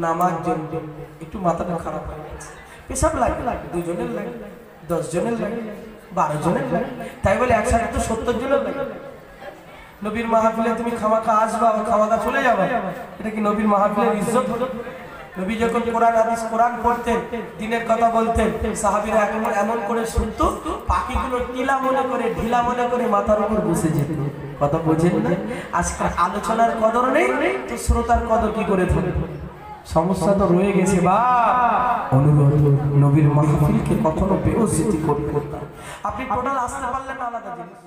নামার জন্য। একটু মাথাটা খারাপ হয়ে গেছে, পেশাব লাগে, 2 জনের লাগে, 10 জনের লাগে, 12 জনের লাগে, তাই বলে একসাথে তো 70 জনের লাগে। নবীর মাহফিলে তুমি খামাখা আসবা, খামাখা চলে যাবে, এটা কি নবীর মাহফিলের ইজ্জত? নবী যখন কোরআন পড়তেন, দিনের কথা বলতেন, সাহাবীরা এমন করে শুনতো, পাখিগুলো টিলা মনে করে, ঢিলা মনে করে মাথার উপর বসে যেত। কথা বোঝেন না? আজকে আলোচনার কদর নেই তো শ্রোতার কদর কি করে থাকবে? সমস্যা তো রয়ে গেছে। বা অনুরোধ, নবীর মাহফিলকে কখনো বেইজ্জতি করবেন না। আপনি টোটাল আসতে পারলেন না, আলাদা জিনিস।